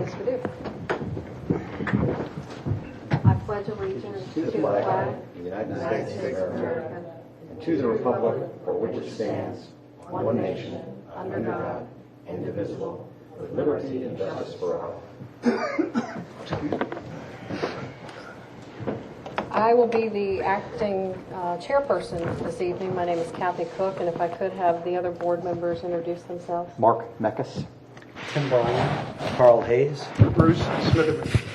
Yes, we do. I pledge allegiance to the flag of the United States of America, and to the republic for which it stands, one nation, under God, indivisible, with liberty and justice for all. I will be the acting chairperson this evening. My name is Kathy Cook, and if I could have the other board members introduce themselves. Mark Meckus. Tim Bryan, Carl Hayes, Bruce Smitherman.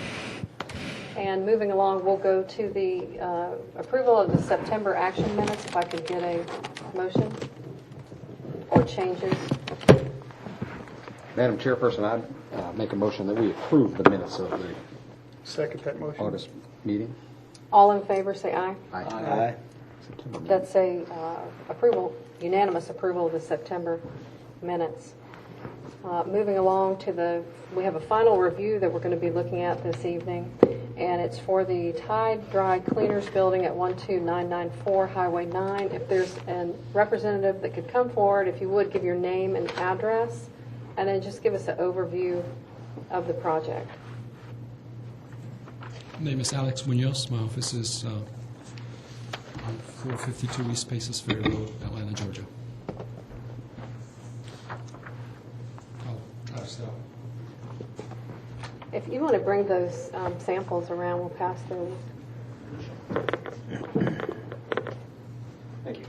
And moving along, we'll go to the approval of the September action minutes. If I could get a motion or changes. Madam Chairperson, I make a motion that we approve the minutes of the Second that motion. August meeting. All in favor, say aye. Aye. That's a approval, unanimous approval of the September minutes. Moving along to we have a final review that we're going to be looking at this evening, and it's for the Tide Dry Cleaners Building at 12994 Highway 9. If there's a representative that could come forward, if you would, give your name and address, and then just give us an overview of the project. My name is Alex Munoz. My office is on 452 East Paces Ferry Road, Atlanta, Georgia. If you want to bring those samples around, we'll pass those. Thank you.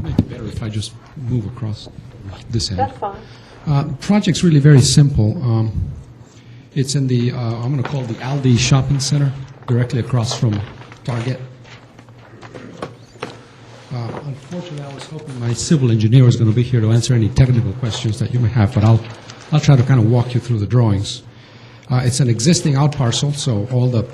Maybe better if I just move across this end. That's fine. Project's really very simple. It's in the, I'm going to call it the Aldi Shopping Center, directly across from Target. Unfortunately, I was hoping my civil engineer was going to be here to answer any technical questions that you may have, but I'll try to kind of walk you through the drawings. It's an existing out parcel, so all the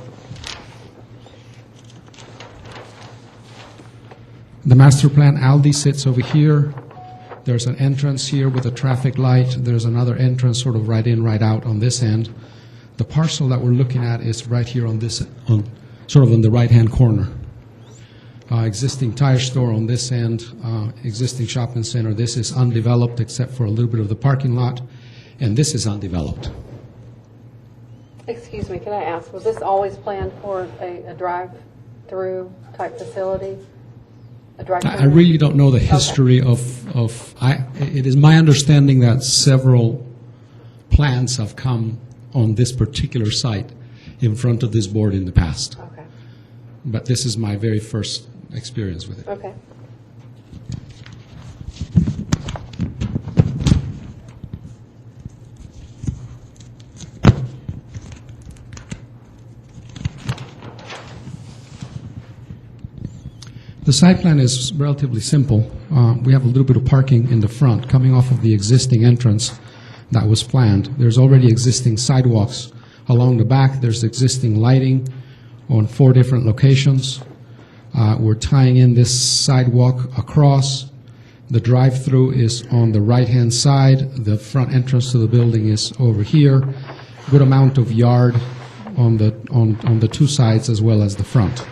master plan, Aldi sits over here. There's an entrance here with a traffic light. There's another entrance sort of right in, right out on this end. The parcel that we're looking at is right here on this, sort of on the right-hand corner. Existing tire store on this end, existing shopping center. This is undeveloped except for a little bit of the parking lot, and this is undeveloped. Excuse me, can I ask, was this always planned for a drive-through type facility? I really don't know the history it is my understanding that several plans have come on this particular site in front of this board in the past. Okay. But this is my very first experience with it. Okay. The site plan is relatively simple. We have a little bit of parking in the front coming off of the existing entrance that was planned. There's already existing sidewalks along the back. There's existing lighting on 4 different locations. We're tying in this sidewalk across. The drive-through is on the right-hand side. The front entrance to the building is over here. Good amount of yard on the 2 sides as well as the front.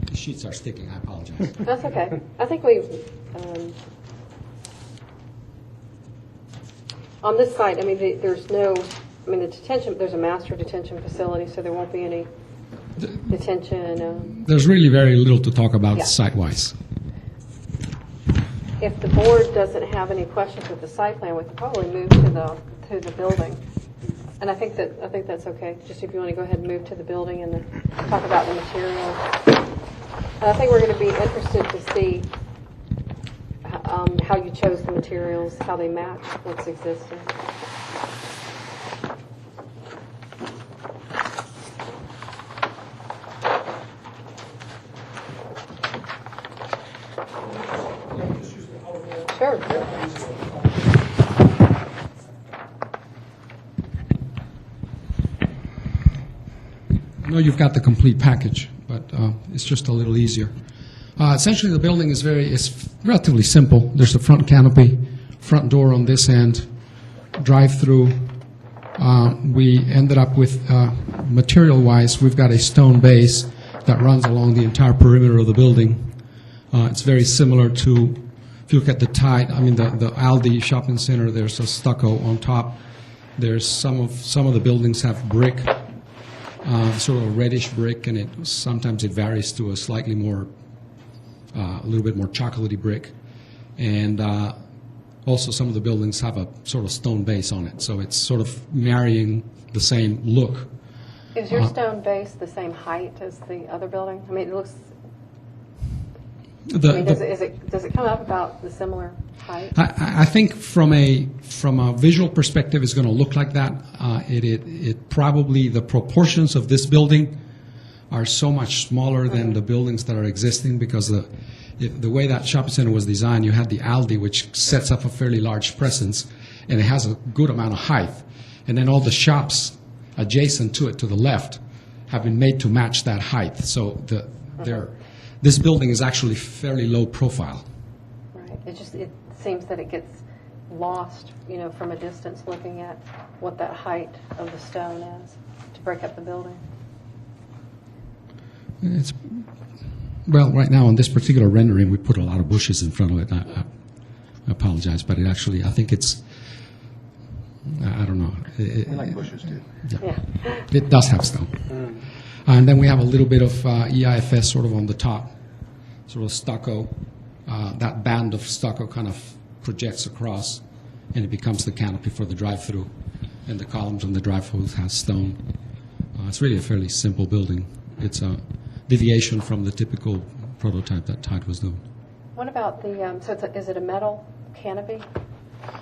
The sheets are sticking. I apologize. That's okay. I think we, on this site, I mean, there's no, I mean, there's a master detention facility, so there won't be any detention. There's really very little to talk about Yeah. site-wise. If the board doesn't have any questions with the site plan, we could probably move to the building. And I think that's okay. Just if you want to go ahead and move to the building and then talk about the materials. And I think we're going to be interested to see how you chose the materials, how they match what's existing. I know you've got the complete package, but it's just a little easier. Essentially, the building is relatively simple. There's a front canopy, front door on this end, drive-through. We ended up with, material-wise, we've got a stone base that runs along the entire perimeter of the building. It's very similar to, if you look at the the Aldi shopping center, there's a stucco on top. There's some of the buildings have brick, sort of a reddish brick, and sometimes it varies to a slightly more, a little bit more chocolatey brick. And also some of the buildings have a sort of stone base on it, so it's sort of marrying the same look. Is your stone base the same height as the other building? I mean, it looks, does it come up about the similar height? I think from a visual perspective, it's going to look like that. It probably, the proportions of this building are so much smaller than the buildings that are existing, because the way that shopping center was designed, you had the Aldi, which sets up a fairly large presence, and it has a good amount of height. And then all the shops adjacent to it, to the left, have been made to match that height. So this building is actually fairly low profile. Right. It seems that it gets lost, from a distance looking at what that height of the stone is to break up the building. Well, right now on this particular rendering, we put a lot of bushes in front of it. I apologize, but it actually, I think it's, I don't know. I like bushes too. Yeah. It does have stone. And then we have a little bit of EIFS sort of on the top, sort of stucco. That band of stucco kind of projects across, and it becomes the canopy for the drive-through. And the columns on the drive-through has stone. It's really a fairly simple building. It's a deviation from the typical prototype that Tide was doing. What about is it a metal canopy?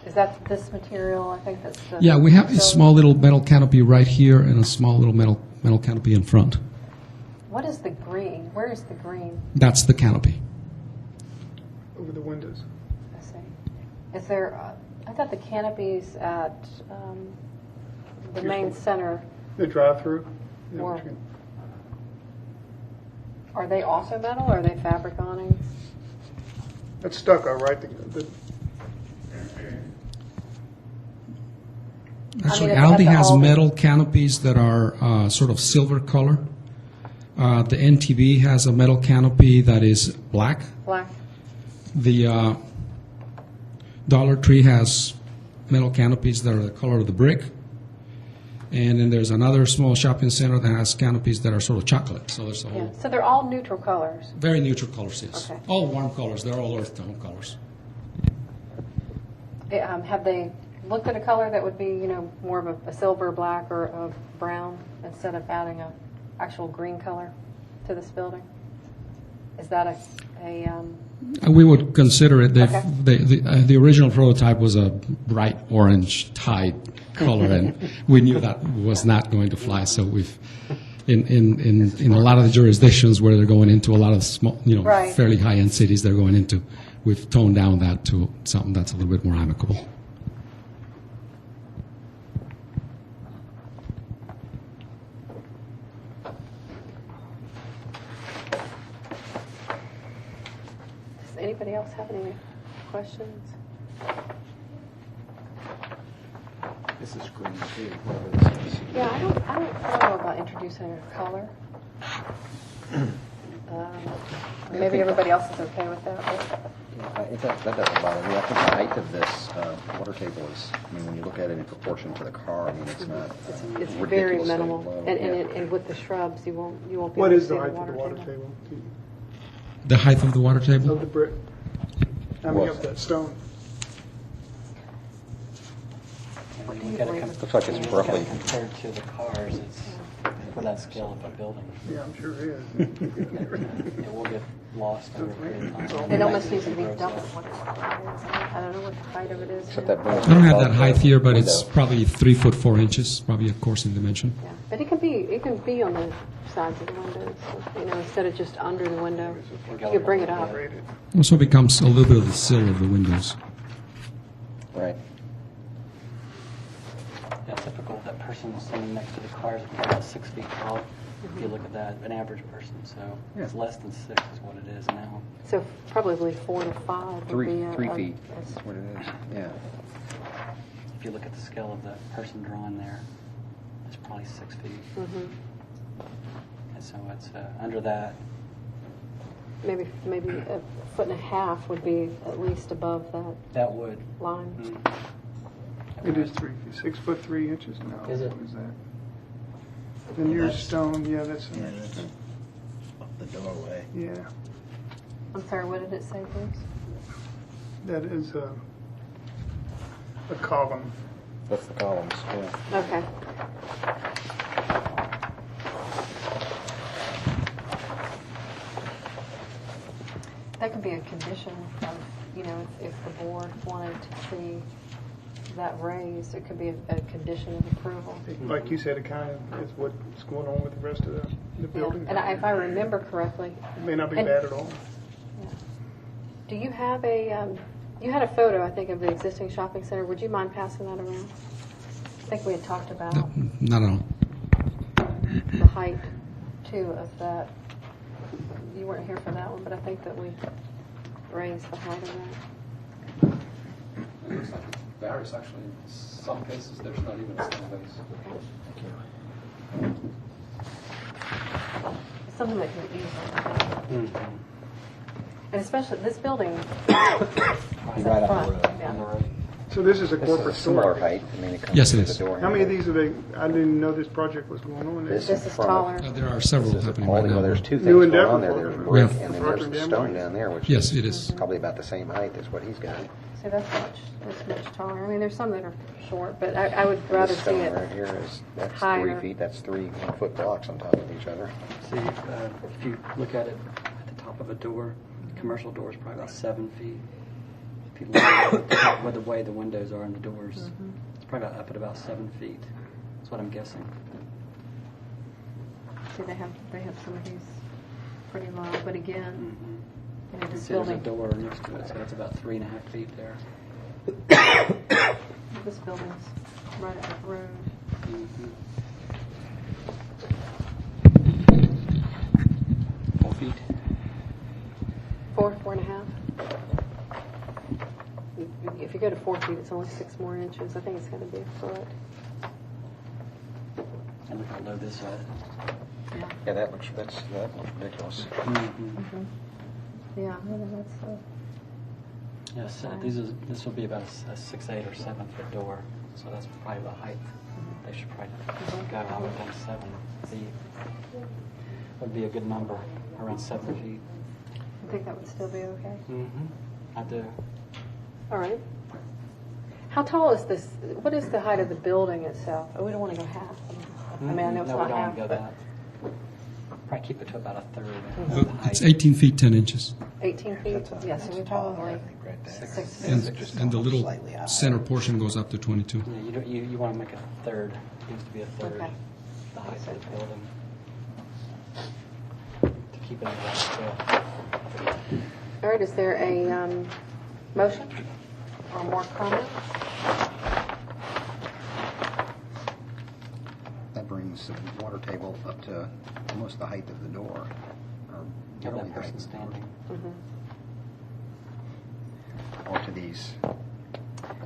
Is that this material? I think that's the... Yeah, we have a small little metal canopy right here and a small little metal canopy in front. What is the green? Where is the green? That's the canopy. Over the windows. I see. Is there, I thought the canopies at the main center, The drive-through. Or- are they also metal, or are they fabric awnings? That's stucco, right? Actually, at the Aldi has Aldi- metal canopies that are sort of silver color. The NTB has a metal canopy that is black. Black? The Dollar Tree has metal canopies that are the color of the brick. And then there's another small shopping center that has canopies that are sort of chocolate. So there's a Yeah. whole So they're all neutral colors? very neutral colors, yes. Okay. All warm colors. They're all earth tone colors. Have they looked at a color that would be, more of a silver, black, or a brown, instead of adding a actual green color to this building? Is that We would consider it. Okay. The original prototype was a bright orange Tide color, and we knew that was not going to fly. So we've, in a lot of the jurisdictions where they're going into a lot of small, Right. fairly high-end cities they're going into, we've toned down that to something that's a little bit more amicable. Does anybody else have any questions? This is green too, whatever this is. Yeah, I don't know about introducing a color. Maybe everybody else is okay with that. That doesn't bother me. I think the height of this water table is, when you look at it in proportion to the car, it's not It's very ridiculously minimal, low. and with the shrubs, you won't be able What to is see the height of the water table? The height of the water table? Of the brick? Of that stone? Looks like it's roughly, Compared to the cars, it's for that scale of a building. Yeah, I'm sure it is. It will get lost over a period of time. It almost needs to be double what its height is. I don't know what the height of it is. except that brings I don't have above that height the here, but it's window. probably 3 foot 4 inches, probably a coursing dimension. Yeah, but it can be on the sides of the windows, instead of just under the window. You could bring it up. Also becomes a little bit of the sill of the windows. Right. Yeah, typical, that person standing next to the car is about 6 feet tall. If you look at that, an average person, so it's less than 6 is what it is now. So probably 4 to 5 would be Three feet. That's what it is. Yeah. If you look at the scale of the person drawn there, it's probably 6 feet. And so it's under that. Maybe a foot and a half would be at least above that That would. line. It is 3 feet, 6 foot 3 inches now. Is it? What is that? The nearest stone, yeah, that's, Up the doorway. yeah, I'm sorry, what did it say, Bruce? that is a column. That's the columns, yeah. Okay. That could be a condition of, if the board wanted to see that raised, it could be a condition of approval. Like you said, it kind of is what's going on with the rest of the building. And if I remember correctly, It may not be and- bad at all. do you have you had a photo, I think, of the existing shopping center. Would you mind passing that around? I think we had talked about No, not at all. the height, too, of that. You weren't here for that one, but I think that we raised the height of that. It looks like it varies, actually. In some cases, there's not even a stone base. It's something that can be easily done. Mm-hmm. And especially this building. Right on the road. On the road. So this is a This is corporate a similar store. height. I mean, it comes Yes, it through is. the door. How many of these are they, I didn't know this project was going on. This This is front taller. of- There are several This is happening right only, well, now. there's two things New going endeavor on there. for There's them. brick, Yeah. and then Procter there's the & stone Gamble. down there, which Yes, is it is. probably about the same height as what he's got. So that's much taller. I mean, there's some that are short, but I would rather This see stone it. right here is, that's higher. 3 feet. That's 3 1-foot blocks on top of each other. See, if you look at it at the top of a door, commercial door is probably about 7 feet. If you look at where the way the windows are and the doors, it's probably up at about 7 feet. That's what I'm guessing. See, they have some of these pretty low, but again, this See, there's a building, door next to it, so that's about 3.5 feet there. this building's right at the road. 4 feet. 4.5. If you go to 4 feet, it's only 6 more inches. I think it's going to be a foot. And look how low this is. Yeah, that looks ridiculous. Yeah, that's. Yes, this will be about a 6'8" or 7 foot door, so that's probably the height. They should probably go out within 7 feet. Would be a good number, around 7 feet. I think that would still be okay. I do. All right. How tall is this? What is the height of the building itself? Oh, we don't want to go half. I mean, I know it's no, not we don't half, go but that. Probably keep it to about a third of the It's height. 18 feet 10 inches. 18 feet. Yes, so we probably Right there. 6 feet. And the little center portion goes up to 22. Yeah, you want to make it a third. It needs to be a third. Okay. The height of the building. To keep it at that scale. All right. Is there a motion or more comments? That brings the water table up to almost the height of the door. Or Have barely that the height person of the door. standing. Or to these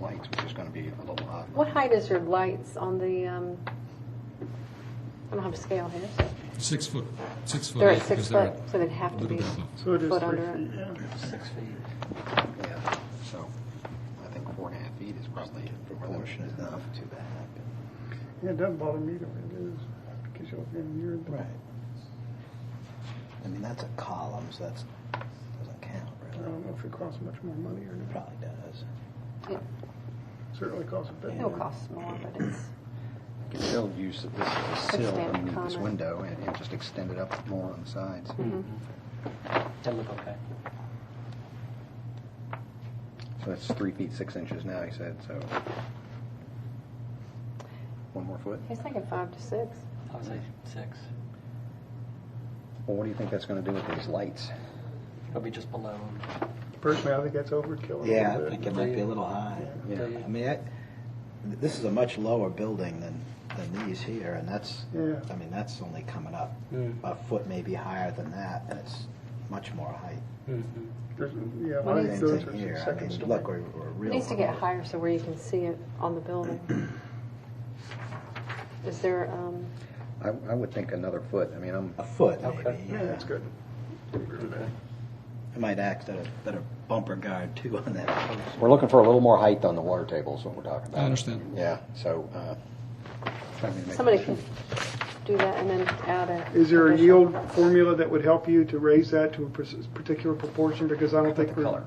lights, which is going to be a little odd. What height is your lights on the? I don't have a scale here. So 6 foot. 6 foot. they're at 8 6 because they're foot, so they'd have a to little be bit above. So it is foot 3 under feet, it. yeah. 6 feet. Yeah. So I think 4.5 feet is probably Proportion is not too bad. Yeah, it doesn't bother me the way it is, because you're Right. I mean, that's a column, so that doesn't count, I really. don't know if it costs much more money or It not. probably does. Yeah, Certainly costs a bit it'll more. cost more, but it's. You can still use this as a sill Standard underneath this comment. window and just extend it up more on the sides. That look okay. So that's 3 feet 6 inches now, he said, so 1 more foot. He's thinking 5 to 6. I would say 6. Well, what do you think that's going to do with these lights? It'll be just below them. Personally, I think that's overkill. a Yeah, I little think bit. it might be a little high. Yeah. I mean, this is a much lower building than these here, and that's, Yeah. I mean, that's only coming up Mm. a foot maybe higher than that, and it's much more height. There's- Yeah, What I is think Same those thing are here. I second mean, story. look, we're It real. needs to get higher so where you can see it on the building. Is there, I would think another foot. I mean, a foot maybe. Okay. Yeah, that's good. I agree with that. I might act at a better bumper guard too on that post. We're looking for a little more height on the water table is what we're talking about. I understand. Yeah, so, trying to make somebody a can do that and then add a. Is there a additional- yield formula that would help you to raise that to a particular proportion? Because I don't think the we're color.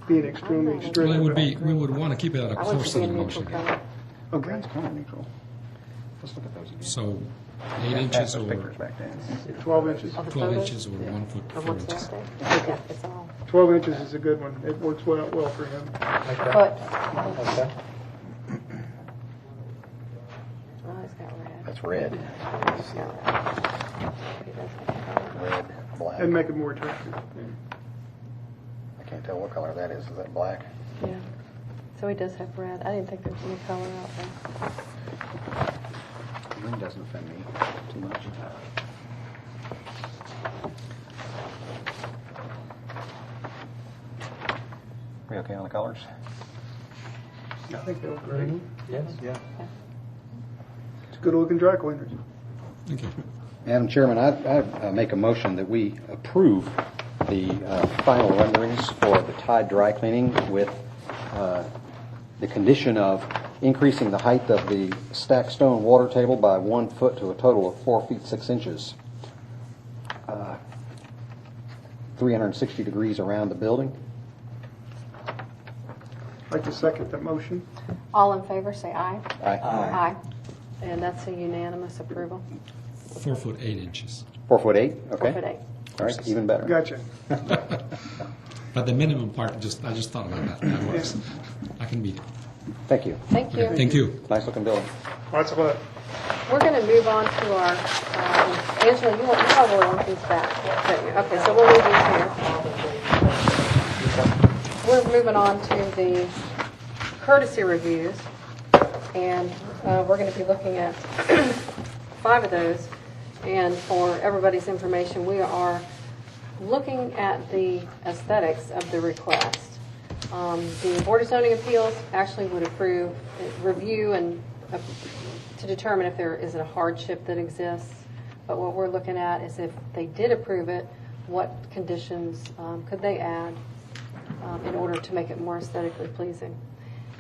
being extremely I'm not- strict. Well, it would about- be, we would want to keep it at a I want it close to to be the a neutral motion. color. Okay. Green's kind of neutral. Let's look at those again. So 8 Pass inches those or pictures back then. 12 inches. Of the 12 photos? inches or 1 foot Of 4 what's inches. that there? Yeah, it's all. 12 inches is a good one. It works well for him. Okay. But, Okay. oh, it's got red. That's red. It's got red. He does have color. Red, black. And make it more attractive. I can't tell what color that is. Is that black? Yeah. So he does have red. I didn't think there was any color out there. Green doesn't offend me too much. We okay on the colors? I think they look great. Yes. Yeah. It's good looking dry cleaners. Thank you. Madam Chairman, I make a motion that we approve the final renderings for the Tide dry cleaning with the condition of increasing the height of the stacked stone water table by 1 foot to a total of 4 feet 6 inches. 360 degrees around the building. I'd like to second that motion. All in favor, say aye. Aye. Aye. And that's a unanimous approval. 4 foot 8 inches. 4 foot 8, okay. 4 foot 8. All right, even better. Gotcha. But the minimum part, I just thought about that. That works. I can meet it. Thank you. Thank you. Okay, thank you. Nice looking building. Lots of luck. We're going to move on to our, Angela, you probably want these back. don't you? Okay, so we'll leave these here. We're moving on to the courtesy reviews, and we're going to be looking at 5 of those. And for everybody's information, we are looking at the aesthetics of the request. The Board of Zoning Appeals actually would review and to determine if there is a hardship that exists. But what we're looking at is if they did approve it, what conditions could they add in order to make it more aesthetically pleasing.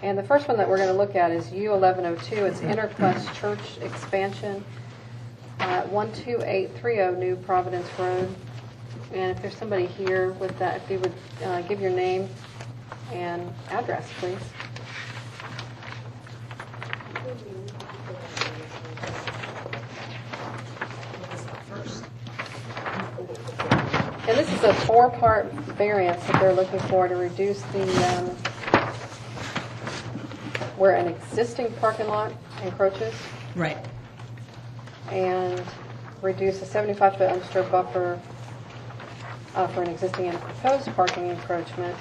And the first one that we're going to look at is U1102. It's Interquest Church expansion at 12830 New Providence Road. And if there's somebody here with that, if you would give your name and address, please. And this is a 4-part variance that they're looking for to reduce the, where an existing parking lot encroaches, Right. and reduce a 75-foot undisturbed buffer for an existing and proposed parking encroachment,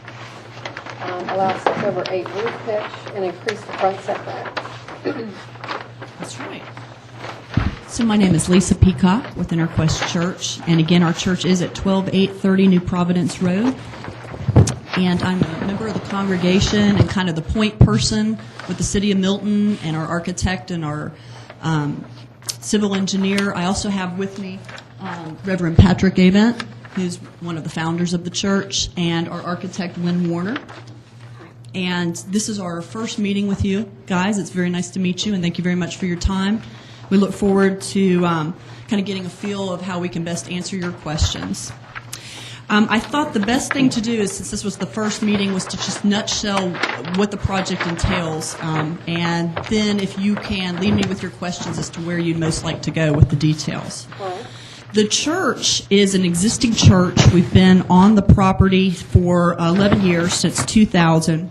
allow 6/8 roof pitch, and increase the front setback. That's right. So my name is Lisa Peacock with Interquest Church, and again, our church is at 12830 New Providence Road. And I'm a member of the congregation and kind of the point person with the City of Milton and our architect and our civil engineer. I also have with me Reverend Patrick Avent, who's one of the founders of the church, and our architect, Lynn Warner. And this is our first meeting with you guys. It's very nice to meet you, and thank you very much for your time. We look forward to kind of getting a feel of how we can best answer your questions. I thought the best thing to do is, since this was the first meeting, was to just nutshell what the project entails, and then if you can, leave me with your questions as to where you'd most like to go with the details. Right. The church is an existing church. We've been on the property for 11 years, since 2000.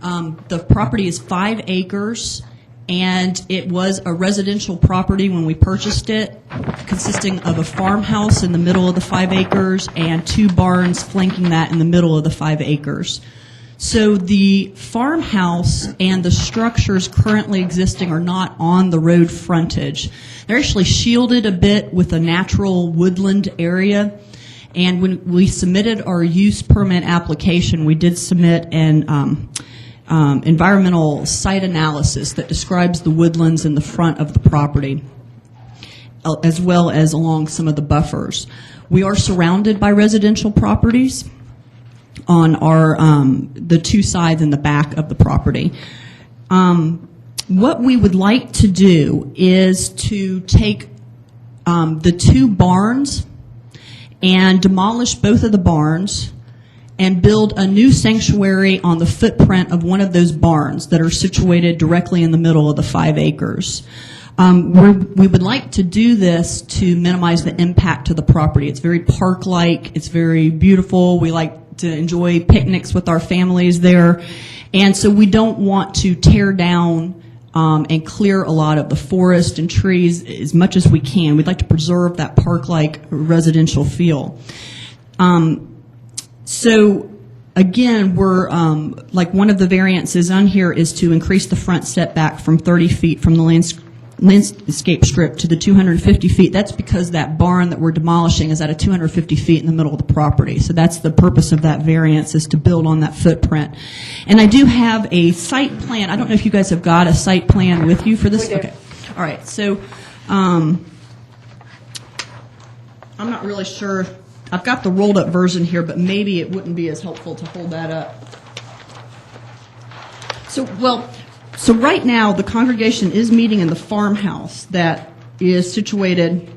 The property is 5 acres, and it was a residential property when we purchased it, consisting of a farmhouse in the middle of the 5 acres and 2 barns flanking that in the middle of the 5 acres. So the farmhouse and the structures currently existing are not on the road frontage. They're actually shielded a bit with a natural woodland area. And when we submitted our use permit application, we did submit an environmental site analysis that describes the woodlands in the front of the property, as well as along some of the buffers. We are surrounded by residential properties on our the 2 sides and the back of the property. What we would like to do is to take the 2 barns and demolish both of the barns and build a new sanctuary on the footprint of one of those barns that are situated directly in the middle of the 5 acres. We would like to do this to minimize the impact to the property. It's very park-like. It's very beautiful. We like to enjoy picnics with our families there. And so we don't want to tear down and clear a lot of the forest and trees as much as we can. We'd like to preserve that park-like residential feel. So again, we're like one of the variances on here is to increase the front setback from 30 feet from the landscape strip to the 250 feet. That's because that barn that we're demolishing is at a 250 feet in the middle of the property. So that's the purpose of that variance, is to build on that footprint. And I do have a site plan. I don't know if you guys have got a site plan with you for this. We do. Okay. All right. So I'm not really sure. I've got the rolled up version here, but maybe it wouldn't be as helpful to hold that up. So right now, the congregation is meeting in the farmhouse that is situated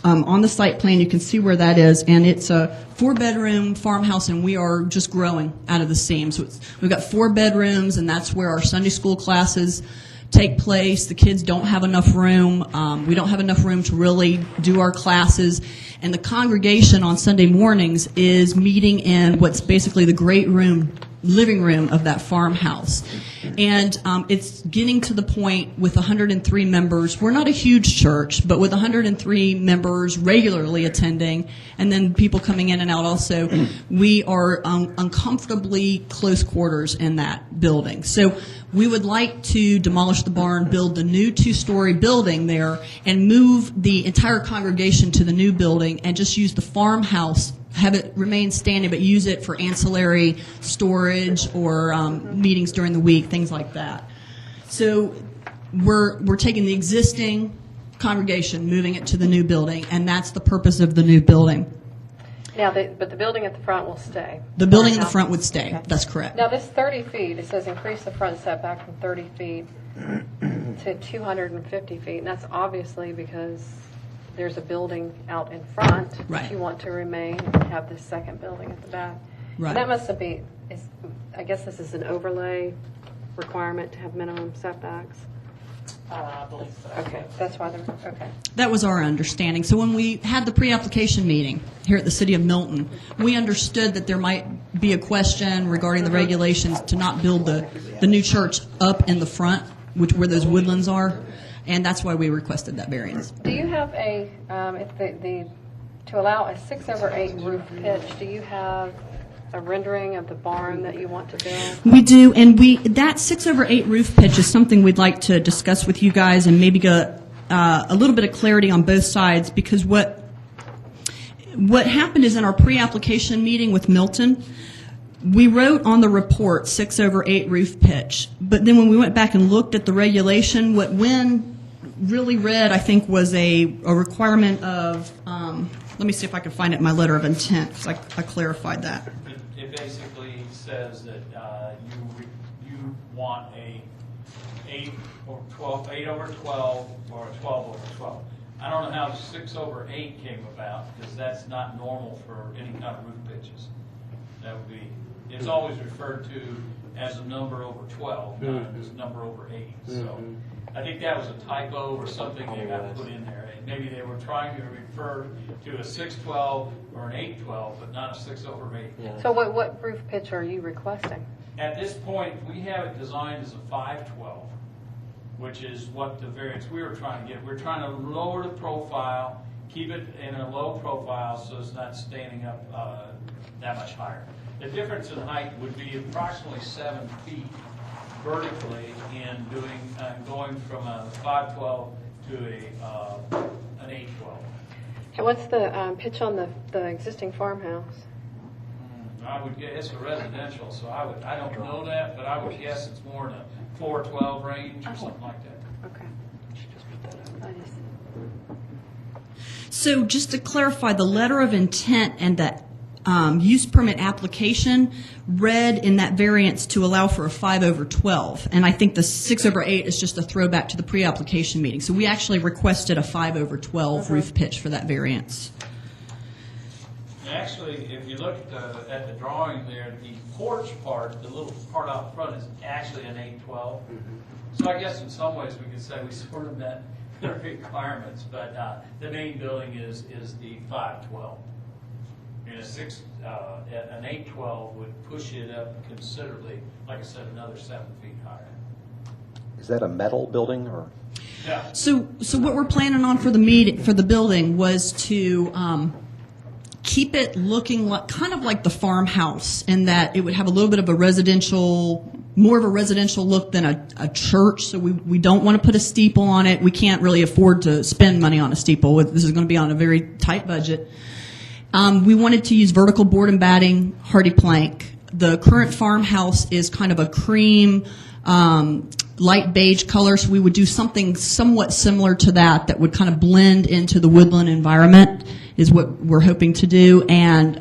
on the site plan. You can see where that is, and it's a 4-bedroom farmhouse, and we are just growing out of the seam. So we've got 4 bedrooms, and that's where our Sunday school classes take place. The kids don't have enough room. We don't have enough room to really do our classes. And the congregation on Sunday mornings is meeting in what's basically the great room, living room of that farmhouse. And it's getting to the point with 103 members. We're not a huge church, but with 103 members regularly attending, and then people coming in and out also, we are uncomfortably close quarters in that building. So we would like to demolish the barn, build the new 2-story building there, and move the entire congregation to the new building and just use the farmhouse, have it remain standing, but use it for ancillary storage or meetings during the week, things like that. So we're taking the existing congregation, moving it to the new building, and that's the purpose of the new building. Now, but the building at the front will stay. The building in the front would stay. Okay. That's correct. Now, this 30 feet, it says increase the front setback from 30 feet to 250 feet, and that's obviously because there's a building out in front Right. that you want to remain and have this second building at the back. Right. And that must be, I guess this is an overlay requirement to have minimum setbacks. I believe so. Okay, that's why they're, okay. That was our understanding. So when we had the pre-application meeting here at the City of Milton, we understood that there might be a question regarding the regulations to not build the new church up in the front, where those woodlands are, and that's why we requested that variance. Do you have a, to allow a 6/8 roof pitch, do you have a rendering of the barn that you want to build? We do, and that 6/8 roof pitch is something we'd like to discuss with you guys and maybe get a little bit of clarity on both sides, because what happened is in our pre-application meeting with Milton, we wrote on the report 6/8 roof pitch, but then when we went back and looked at the regulation, what Wynn really read, I think, was a requirement of, let me see if I can find it in my letter of intent, because I clarified that. It basically says that you want a 8 or 12, 8 over 12 or a 12 over 12. I don't know how 6/8 came about, because that's not normal for any kind of roof pitches. That would be, it's always referred to as a number over 12, not as a number over 8. So I think that was a typo or something they got put in there. Maybe they were trying to refer to a 6/12 or an 8/12, but not a 6/8. So what roof pitch are you requesting? At this point, we have it designed as a 5/12. which is what the variance we were trying to get. We're trying to lower the profile, keep it in a low profile so it's not standing up that much higher. The difference in height would be approximately 7 feet vertically in going from a 512 to an 812. And what's the pitch on the existing farmhouse? I would guess it's a residential, so I don't know that, but I would guess it's more in a 412 range or something like that. Okay. I just- So just to clarify, the letter of intent and the use permit application read in that variance to allow for a 5/12. And I think the 6/8 is just a throwback to the pre-application meeting. So we actually requested a 5/12 roof pitch for that variance. Actually, if you look at the drawing there, the porch part, the little part out front is actually an 812. So I guess in some ways we could say we sort of met the requirements, but the main building is the 512. And an 812 would push it up considerably, like I said, another 7 feet higher. Is that a metal building or? Yeah. So what we're planning on for the building was to keep it looking like, kind of like the farmhouse, in that it would have a little bit of more of a residential look than a church. So we don't want to put a steeple on it. We can't really afford to spend money on a steeple. This is going to be on a very tight budget. We wanted to use vertical board and batting, hardy plank. The current farmhouse is kind of a cream, light beige color, so we would do something somewhat similar to that would kind of blend into the woodland environment, is what we're hoping to do, and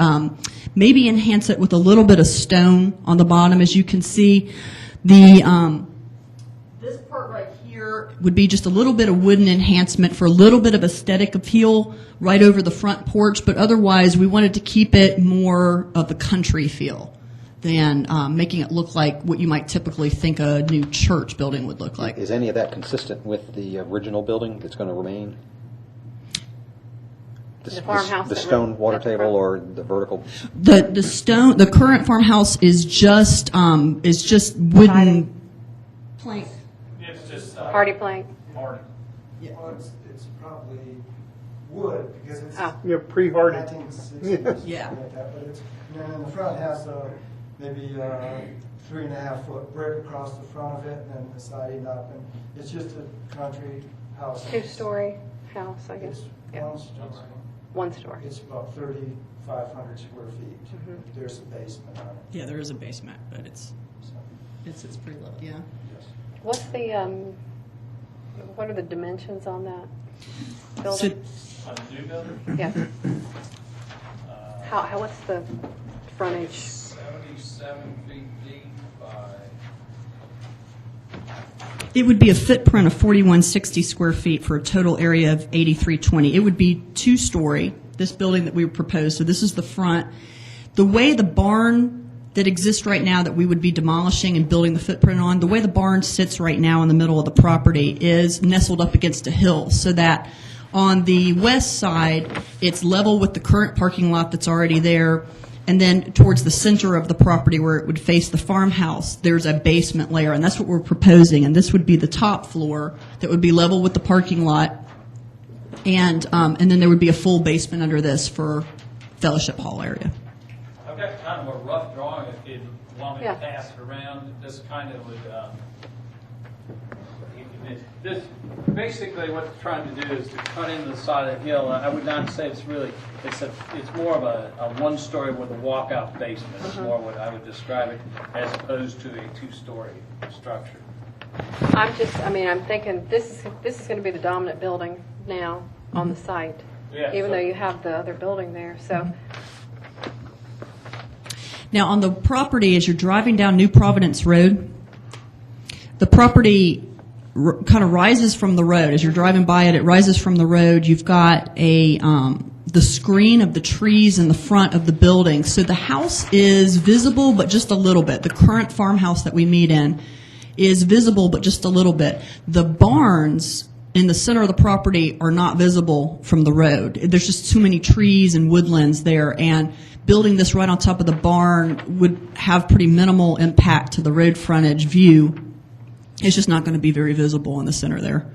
maybe enhance it with a little bit of stone on the bottom. As you can see, this part right here would be just a little bit of wooden enhancement for a little bit of aesthetic appeal right over the front porch, but otherwise we wanted to keep it more of a country feel than making it look like what you might typically think a new church building would look like. Is any of that consistent with the original building that's going to remain? The farmhouse The that stone water at the table front. or the vertical? The current farmhouse is just wooden Siding. plank. It's just Hardy plank. hardy. Well, it's probably wood, because it's Oh. Yeah, pre-hardy. 1960s. Yeah. Like that, but it's, and then the front has maybe 3.5 foot brick across the front of it, and then the siding up, and it's just a country house. 2-story house, I guess. It's Yeah. 1 story. 1 story. It's about 3,500 square feet. There's a basement on it. Yeah, there is a basement, but it's So, pretty low. Yeah. What's the, what are the dimensions on that So building? On the new building, Yeah. What's the frontage? 77 feet deep by, it would be a footprint of 4,160 square feet for a total area of 8,320. It would be 2-story, this building that we proposed. So this is the front. The way the barn that exists right now that we would be demolishing and building the footprint on, the way the barn sits right now in the middle of the property is nestled up against a hill, so that on the west side, it's level with the current parking lot that's already there, and then towards the center of the property where it would face the farmhouse, there's a basement layer, and that's what we're proposing, and this would be the top floor that would be level with the parking lot, and then there would be a full basement under this for fellowship hall area. I've got kind of a rough drawing if you want me to Yeah. pass it around. This kind of would, this, basically what it's trying to do is to cut into the side of the hill. I would not say it's really, it's more of a 1-story with a walkout basement. It's more what I would describe it, as opposed to a 2-story structure. I'm thinking this is going to be the dominant building now on the site, Yeah, even so- though you have the other building there, so. Now, on the property, as you're driving down New Providence Road, the property kind of rises from the road. As you're driving by it, it rises from the road. You've got the screen of the trees in the front of the building. So the house is visible, but just a little bit. The current farmhouse that we meet in is visible, but just a little bit. The barns in the center of the property are not visible from the road. There's just too many trees and woodlands there, and building this right on top of the barn would have pretty minimal impact to the road frontage view It's just not going to be very visible in the center there.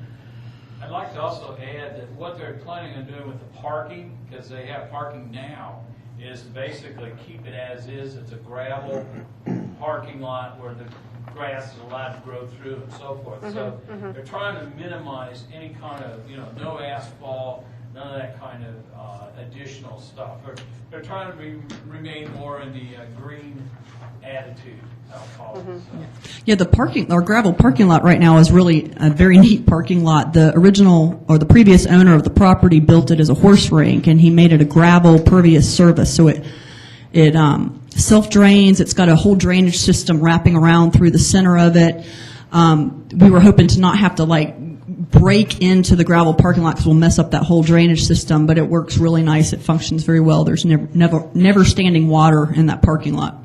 I'd like to also add that what they're planning on doing with the parking, because they have parking now, is basically keep it as is. It's a gravel parking lot where the grass is allowed to grow through and so forth. So they're trying to minimize any kind of, no asphalt, none of that kind of additional stuff. They're trying to remain more in the green attitude, I'll call it. Yeah, the gravel parking lot right now is really a very neat parking lot. The original or the previous owner of the property built it as a horse rink, and he made it a gravel pervious surface. So it self-drains. It's got a whole drainage system wrapping around through the center of it. We were hoping to not have to break into the gravel parking lot because we'll mess up that whole drainage system, but it works really nice. It functions very well. There's never standing water in that parking lot.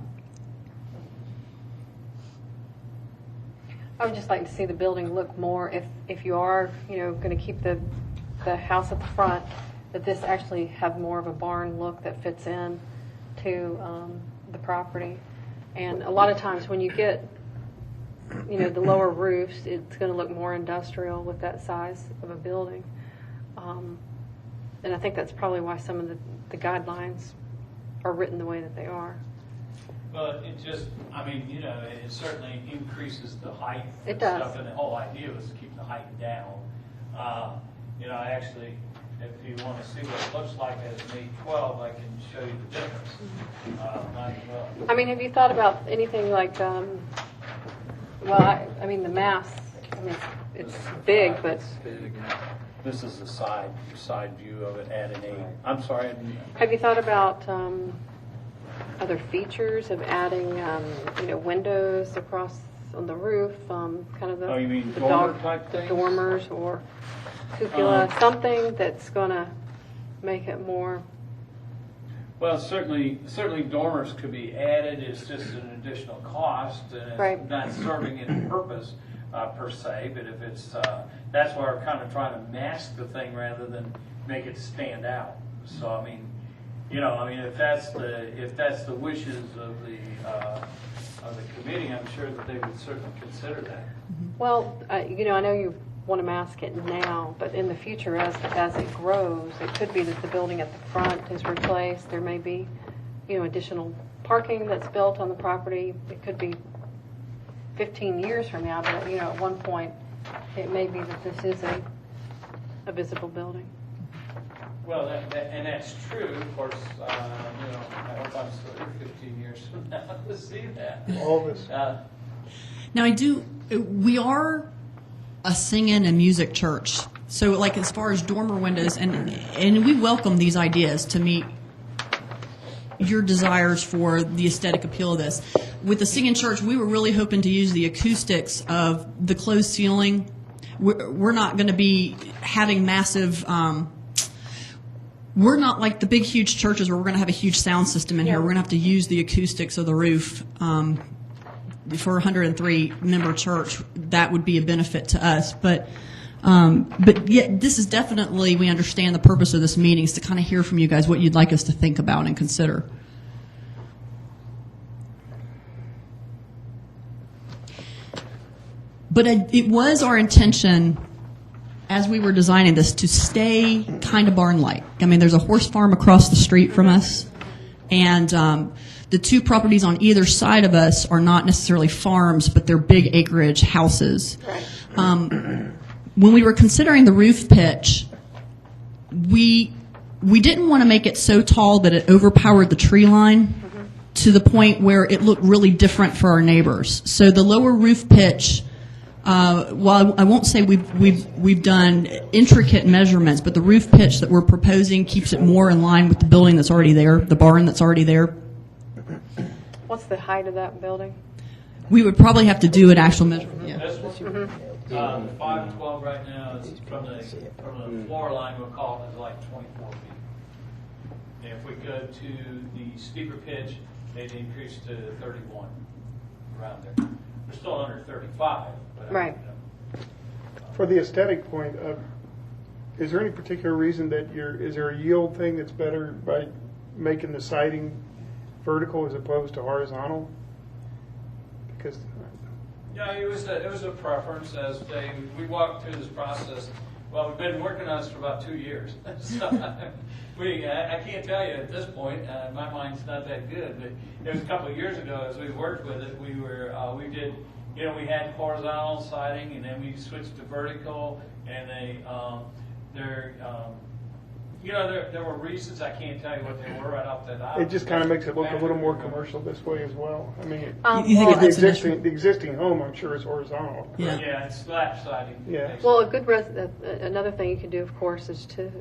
I would just like to see the building look more, if you are, going to keep the house at the front, that this actually have more of a barn look that fits in to the property. And a lot of times when you get, the lower roofs, it's going to look more industrial with that size of a building. And I think that's probably why some of the guidelines are written the way that they are. But it just, it certainly increases the height It and does. stuff, and the whole idea was to keep the height down. Actually, if you want to see what it looks like as an 812, I can show you the difference. Have you thought about anything like, the mass, it's big, but It's big. This is the side view of it at an 8. I'm sorry. have you thought about other features of adding, windows across on the roof, kind of the, Oh, you mean the dormer dog type things? dormers or cupola, something that's going to make it more. Well, certainly dormers could be added. It's just an additional cost, and it's Right. not serving any purpose per se. But if it's, that's why we're kind of trying to mask the thing rather than make it stand out. So if that's the wishes of the committee, I'm sure that they would certainly consider that. Well, I know you want to mask it now, but in the future, as it grows, it could be that the building at the front is replaced. There may be, additional parking that's built on the property. It could be 15 years from now, but at one point, it may be that this is a visible building. Well, and that's true. Of course, I hope I'm still here 15 years from now to see that. All this. Now, we are a singing and music church. So, as far as dormer windows, and we welcome these ideas to meet your desires for the aesthetic appeal of this. With the singing church, we were really hoping to use the acoustics of the closed ceiling. We're not going to be having massive... we're not like the big, huge churches where we're going to have a huge sound system in here. We're going to have to use the acoustics of the roof. For a 103-member church, that would be a benefit to us. But yet, this is definitely, we understand the purpose of this meeting is to kind of hear from you guys what you'd like us to think about and consider. But it was our intention, as we were designing this, to stay kind of barn-like. There's a horse farm across the street from us, and the two properties on either side of us are not necessarily farms, but they're big acreage houses. When we were considering the roof pitch, we didn't want to make it so tall that it overpowered the tree line to the point where it looked really different for our neighbors. So the lower roof pitch, while I won't say we've done intricate measurements, but the roof pitch that we're proposing keeps it more in line with the building that's already there, the barn that's already there. What's the height of that building? We would probably have to do an actual measurement. Yeah. This one, the 512 right now is from the floor line. We'll call it like 24 feet. And if we go to the steeper pitch, they'd increase to 31, around there. We're still under 35. But Right. For the aesthetic point, is there any particular reason that is there a yield thing that's better by making the siding vertical as opposed to horizontal? Because Yeah, it was a preference as we walked through this process. Well, we've been working on this for about 2 years. So I can't tell you at this point, my mind's not that good, but it was a couple of years ago as we worked with it, we did, we had horizontal siding and then we switched to vertical and there were reasons, I can't tell you what they were right off the top. It just kind of makes it look a little more commercial this way as well. I mean, You think it the looks the existing home, I'm sure, is horizontal. Yeah. Yeah, it's slab siding. Yeah. Well, another thing you could do, of course, is to,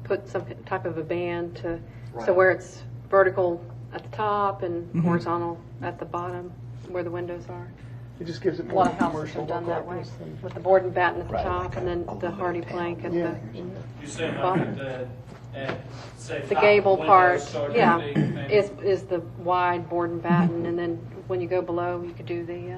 put some type of a band so Right. where it's vertical at the top and Mm-hmm. horizontal at the bottom where the windows are. It just gives it A more lot of houses commercial have done look that like way, this thing. with the board and batten at the Right, top like and then the hardy plank at Yeah. You're saying Bottom. like say the top gable windows part. sort of Yeah, thing, maybe? is the wide board and batten, and then when you go below, you could do the,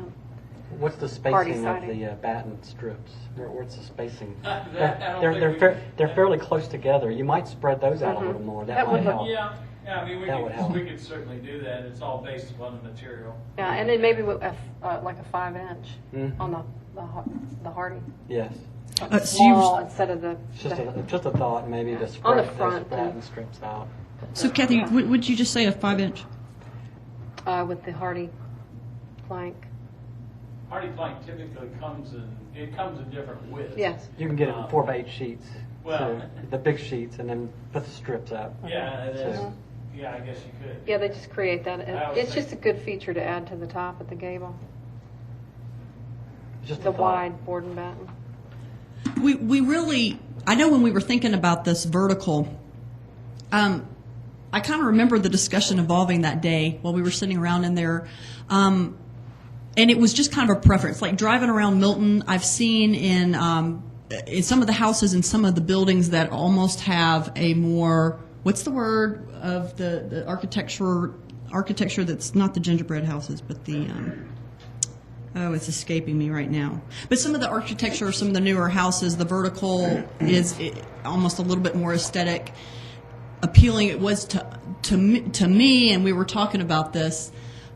What's the Hardy spacing of siding. the batten strips? What's the spacing? I don't think They're fairly close together. You might spread those out a little more. That That might would look- help. Yeah, I mean, That would help. we could certainly do that. It's all based upon the material. yeah, and then maybe with like a 5-inch Mhm. on the hardy. Yes. So you were- Small instead of the. It's just a thought, maybe to spread the those front, batten strips out. So Kathy, would you just say a 5-inch? With the hardy plank. Hardy plank typically comes in different widths. Yes. You can get it in 4x8 sheets. Well- so the big sheets, and then put the strips up. Yeah, it is. So- Yeah, I guess you could. Yeah, they just create that. I always It's just a good feature to add to the top of the gable. Just The a thought. wide board and batten. We really, I know when we were thinking about this vertical, I kind of remember the discussion evolving that day while we were sitting around in there. And it was just kind of a preference. Like driving around Milton, I've seen in some of the houses and some of the buildings that almost have a more, what's the word of the architecture that's not the gingerbread houses, but the, oh, it's escaping me right now. But some of the architecture, some of the newer houses, the vertical is almost a little bit more aesthetic, appealing. It was to me, and we were talking about this,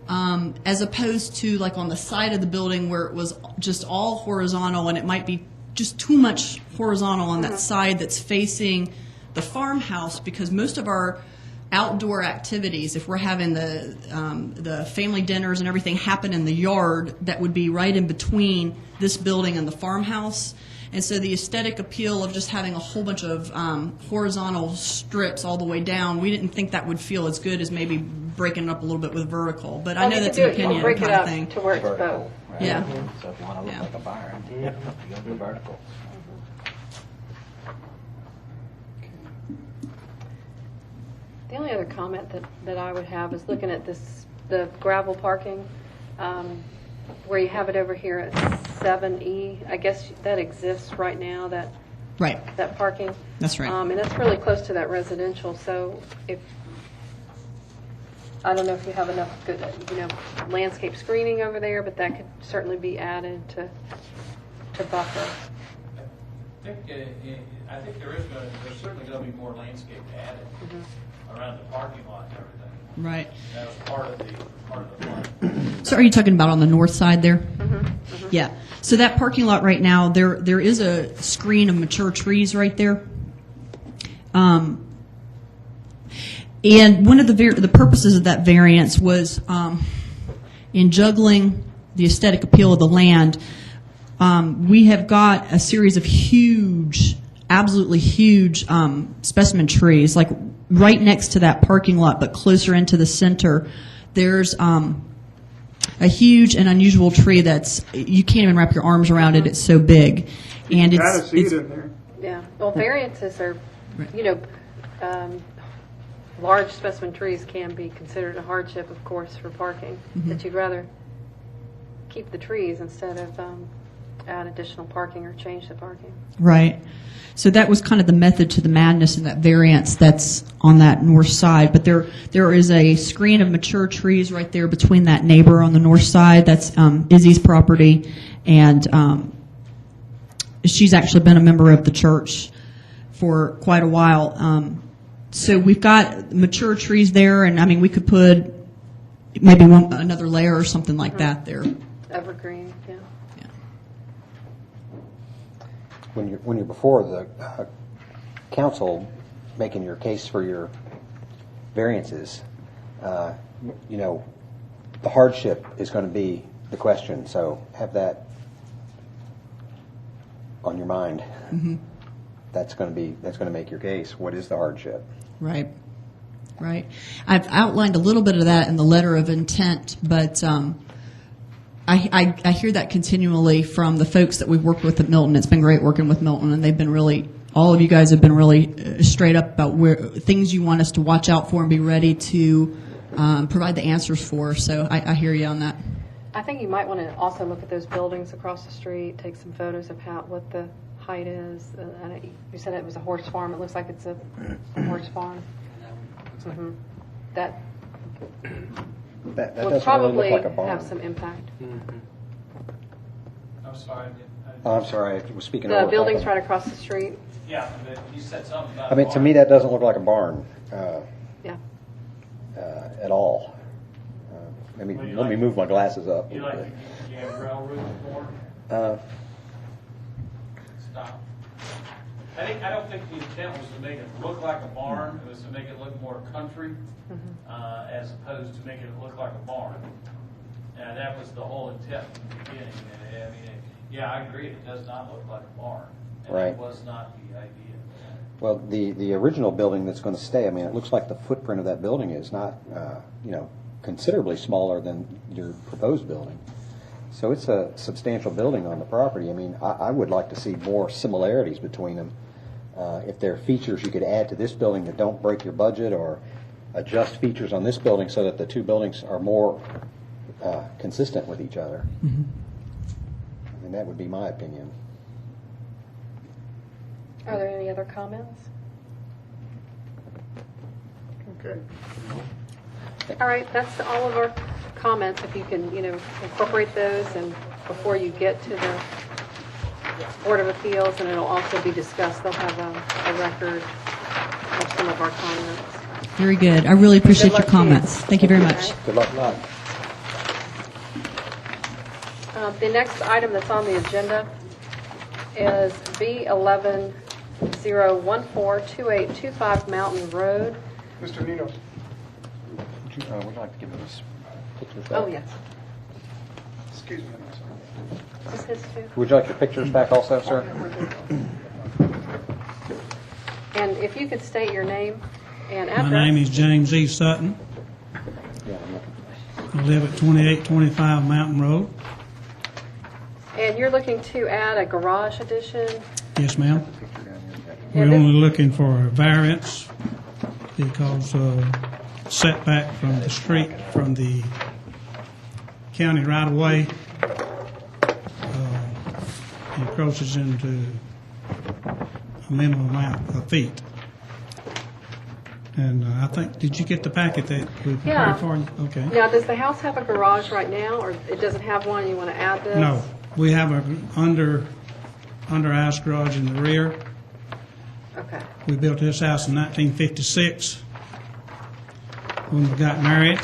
as opposed to like on the side of the building where it was just all horizontal, and it might be just too much horizontal on that side that's facing the farmhouse, because most of our outdoor activities, if we're having the family dinners and everything happen in the yard, that would be right in between this building and the farmhouse. And so the aesthetic appeal of just having a whole bunch of horizontal strips all the way down, we didn't think that would feel as good as maybe breaking it up a little bit with vertical. But I know that's an opinion Break it kind of up thing. to where it's both. Yeah. So if you want to look Yeah. like a barn, you go to the vertical. The only other comment that I would have is looking at the gravel parking, where you have it over here at 7E. I guess that exists right now, Right. that parking. That's right. And that's really close to that residential, so I don't know if you have enough good, landscape screening over there, but that could certainly be added to buffer. I think there's certainly going to be more landscape added around the parking lot and everything. Right. That was part of the plan. So are you talking about on the north side there? Yeah. So that parking lot right now, there is a screen of mature trees right there. And one of the purposes of that variance was in juggling the aesthetic appeal of the land. We have got a series of huge, absolutely huge specimen trees, like right next to that parking lot, but closer into the center. There's a huge and unusual tree that's, you can't even wrap your arms around it. It's so big, and Gotta see it it's in there. Yeah, well, variances are, large specimen trees can be considered a hardship, of course, for parking, that you'd rather keep the trees instead of add additional parking or change the parking. right. So that was kind of the method to the madness in that variance that's on that north side. But there is a screen of mature trees right there between that neighbor on the north side. That's Izzy's property, and she's actually been a member of the church for quite a while. So we've got mature trees there, and I mean we could put maybe another layer or something like that there. Evergreen, yeah. Yeah. When you're before the council making your case for your variances, you know, the hardship is going to be the question, so have that on your mind. Mm-hmm. That's going to make your case. What is the hardship? Right. Right. I've outlined a little bit of that in the letter of intent, but I hear that continually from the folks that we've worked with at Milton. It's been great working with Milton, and they've been really, all of you guys have been really straight up about where things you want us to watch out for and be ready to provide the answers for. So I hear you on that. I think you might want to also look at those buildings across the street, take some photos of what the height is. You said it was a horse farm. It looks like it's a horse farm. Mm-hmm. That That would doesn't really probably look like a barn. have some impact. I'm sorry. Oh, I'm sorry, I was speaking The over. building's right across the street. Yeah, but you said something about. I mean, to me, that doesn't look like a barn Yeah. at all. Let me move my glasses up. You like, you have railroad before? Stop. I don't think the intent was to make it look like a barn. It was to make it look more country, as opposed to making it look like a barn. And that was the whole intent from the beginning. I mean, yeah, I agree. It does not look like a barn. And Right. That was not the idea. Well, the original building that's going to stay, I mean, it looks like the footprint of that building is not, considerably smaller than your proposed building. So it's a substantial building on the property. I mean, I would like to see more similarities between them. If there are features you could add to this building that don't break your budget, or adjust features on this building so that the two buildings are more consistent with each other. Mm-hmm. I mean, that would be my opinion. Are there any other comments? Okay. All right, that's all of our comments. If you can, incorporate those, and before you get to the Board of Appeals, and it'll also be discussed, they'll have a record of some of our comments. Very good. I really appreciate Good your luck to you. comments. Thank you very much. Good luck. The next item that's on the agenda is B11-0142825 Mountain Road. Mr. Ninos. Would you like to give us pictures back? Oh, yes. Excuse me. I'm sorry. Is this his too? Would you like your pictures back also, sir? And if you could state your name and My address. name is James E. Sutton. Yeah, I'm looking. I live at 2825 Mountain Road. And you're looking to add a garage addition. Yes, ma'am. Picture down here. We're And this- only looking for a variance because setback from the street, from the county right-of-way, encroaches into a minimum amount of feet. And I think, did you get the packet that we Yeah. prepared for you? Okay. Now, does the house have a garage right now, or it doesn't have one, you want to add this? No, we have a under-house garage in the rear. Okay. We built this house in 1956 when we got married.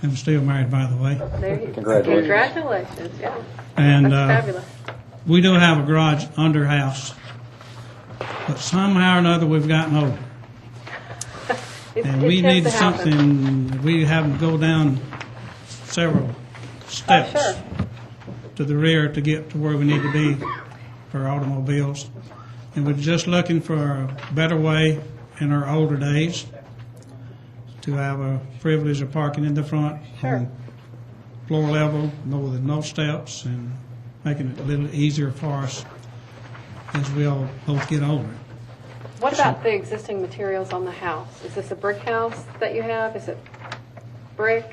I'm still married, by the way. There you Congratulations. Congratulations, yeah. And That's fabulous. we do have a garage under house, but somehow or another we've gotten older. And It we tends need to happen. something, we have to go down several steps sure. to the rear to get to where we need to be for automobiles. And we're just looking for a better way in our older days to have a privilege of parking in the front Sure. on floor level, with no steps, and making it a little easier for us as we all both get older. What about the existing materials on the house? Is this a brick house that you have? Is it brick?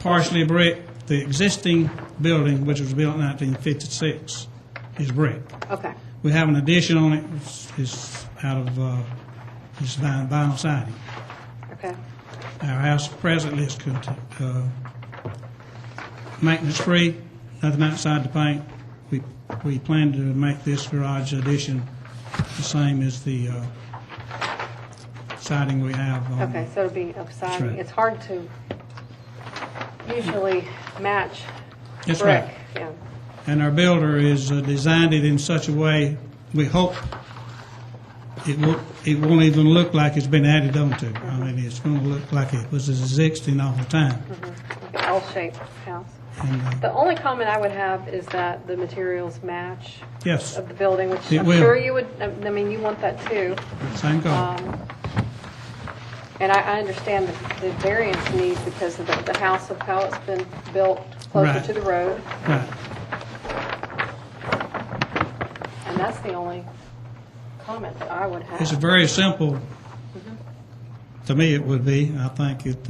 Partially brick. The existing building, which was built in 1956, is brick. Okay. We have an addition on it. It's out of it's vinyl siding. Okay. Our house presently is maintenance-free, nothing outside the paint. We plan to make this garage addition the same as the siding we have on. Okay, so it'll be of siding. right. It's hard to usually match That's brick. right. Yeah. And our builder is designed it in such a way, we hope it won't even look like it's been added onto. I mean, it's going to look like it was existing all the time. Like an L-shaped house. And, The only comment I would have is that the materials match yes, of the building, which It I'm will. sure you would, I mean, you want that too. same goal. And I understand the variance need because of the house of how it's been built closer Right. to the road. Right. And that's the only comment that I would have. It's very simple. To me, it would be. I think it,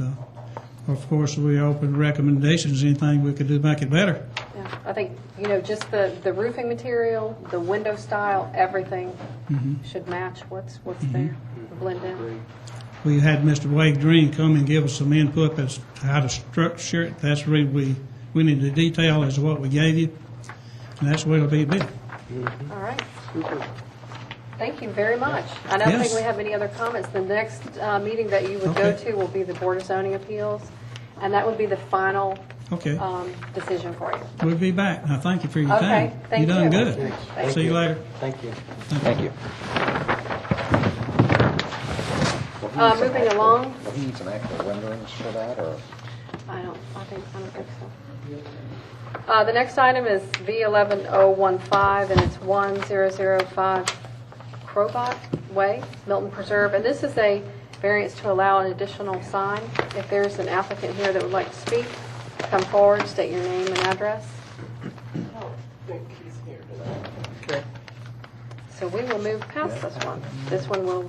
of course, we open recommendations, anything we could do to make it better. Yeah, I think, just the roofing material, the window style, everything should match what's there, blend in. We had Mr. Wade Green come and give us some input as to how to structure it. That's the reason we need the detail as to what we gave you, and that's the way it'll be built. All right. Thank you very much. I don't think Yes. we have any other comments. The next meeting that you would go Okay. to will be the Board of Zoning Appeals, and that would be the final Okay, decision for you. we'll be back. Now, thank you for your Okay, time. thank You done you. good. Thank See you later. Thank you. Thank you. Moving along, Will he need some actual renderings for that, or? I don't think so. The next item is V11015, and it's 1005 Crobot Way, Milton Preserve. And this is a variance to allow an additional sign. If there's an applicant here that would like to speak, come forward, state your name and address. I don't think he's here today. Okay. So we will move past this one. This one will,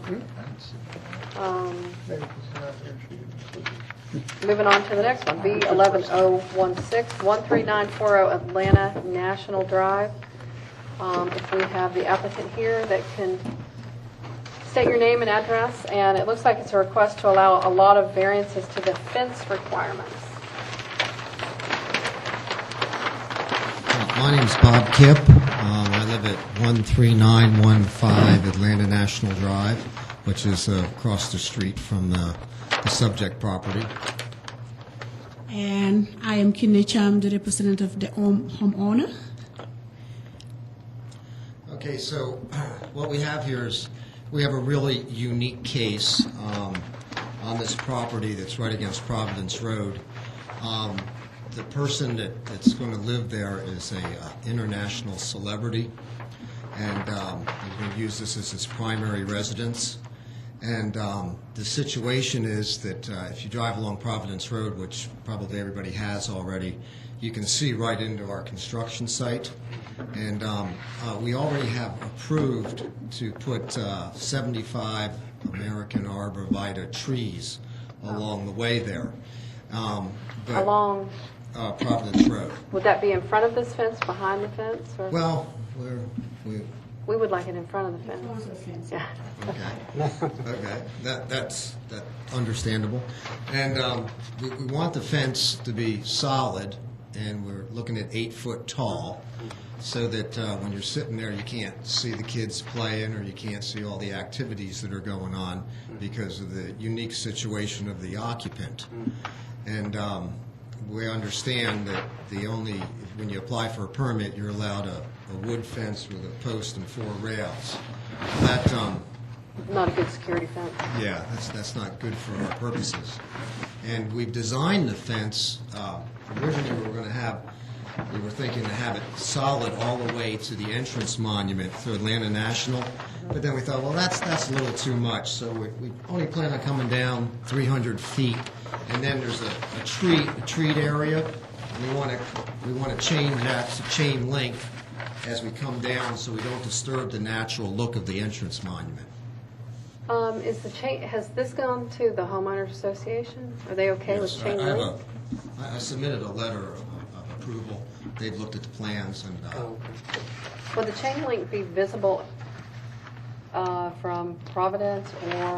moving on to the next one, V11016, 13940 Atlanta National Drive. If we have the applicant here that can state your name and address, and it looks like it's a request to allow a lot of variances to the fence requirements. My name's Bob Kipp. I live at 13915 Atlanta National Drive, which is across the street from the subject property. And I am Kinley Cham, the representative of the homeowner. Okay, so what we have here is we have a really unique case on this property that's right against Providence Road. The person that's going to live there is a international celebrity, and he's going to use this as his primary residence. And the situation is that if you drive along Providence Road, which probably everybody has already, you can see right into our construction site. And we already have approved to put 75 American arborvitae trees along the way there. But, Along, Providence Road. would that be in front of this fence, behind the fence? Or? Well, We would like it in front of the fence. Yeah. okay, that's understandable. And we want the fence to be solid, and we're looking at 8 foot tall, so that when you're sitting there, you can't see the kids playing, or you can't see all the activities that are going on because of the unique situation of the occupant. And we understand that when you apply for a permit, you're allowed a wood fence with a post and 4 rails. That, Not a good security fence. yeah, that's not good for our purposes. And we've designed the fence, originally we were thinking to have it solid all the way to the entrance monument to Atlanta National, but then we thought, well, that's a little too much, so we only plan on coming down 300 feet, and then there's a treat area, and we want to change that to chain link as we come down, so we don't disturb the natural look of the entrance monument. Has this gone to the homeowners association? Are they okay with Yes, chain link? I submitted a letter of approval. They've looked at the plans, and Will the chain link be visible from Providence or?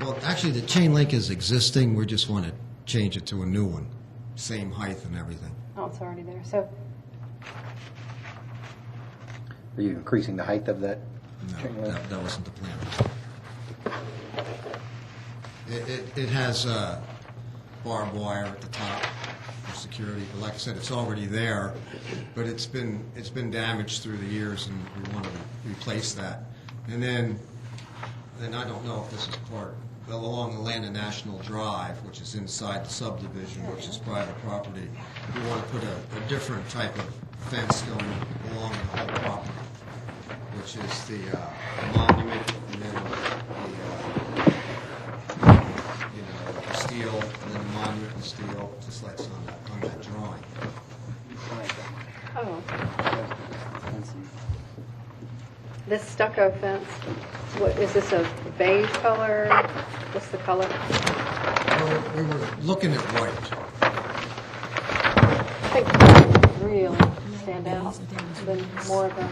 well, actually, the chain link is existing. We just want to change it to a new one, same height and everything. Oh, it's already there. So Are you increasing the height of that? No, that wasn't the plan. It has barbed wire at the top for security. But like I said, it's already there, but it's been damaged through the years, and we want to replace that. And then I don't know if this is part, but along the Land and National Drive, which is inside the subdivision, which is private property, we want to put a different type of fence going along the whole property, which is the monument, and then the steel, and then the monument and steel, just like it's on that drawing. Oh. This stucco fence, what, is this a beige color? What's the color? We were looking at white. I think white would really stand out than more of a,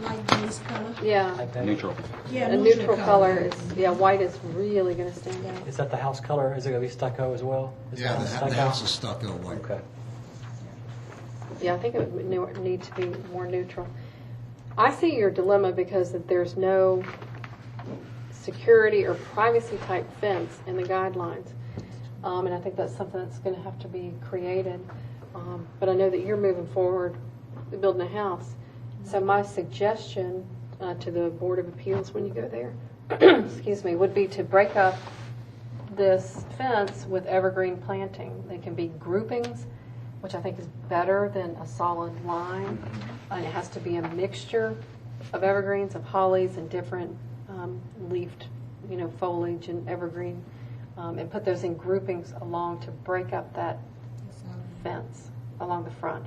Light base color. yeah. Neutral. Yeah, A neutral color is, yeah, white is really going to stand out. Is that the house color? Is it going to be stucco as well? Is Yeah, that the stucco? house is stucco white. Okay. Yeah, I think it would need to be more neutral. I see your dilemma because that there's no security or privacy type fence in the guidelines. And I think that's something that's going to have to be created. But I know that you're moving forward, building a house. So my suggestion to the Board of Appeals when you go there, excuse me, would be to break up this fence with evergreen planting. They can be groupings, which I think is better than a solid line. And it has to be a mixture of evergreens, of hollies, and different leafed, foliage and evergreen, and put those in groupings along to break up that fence along the front.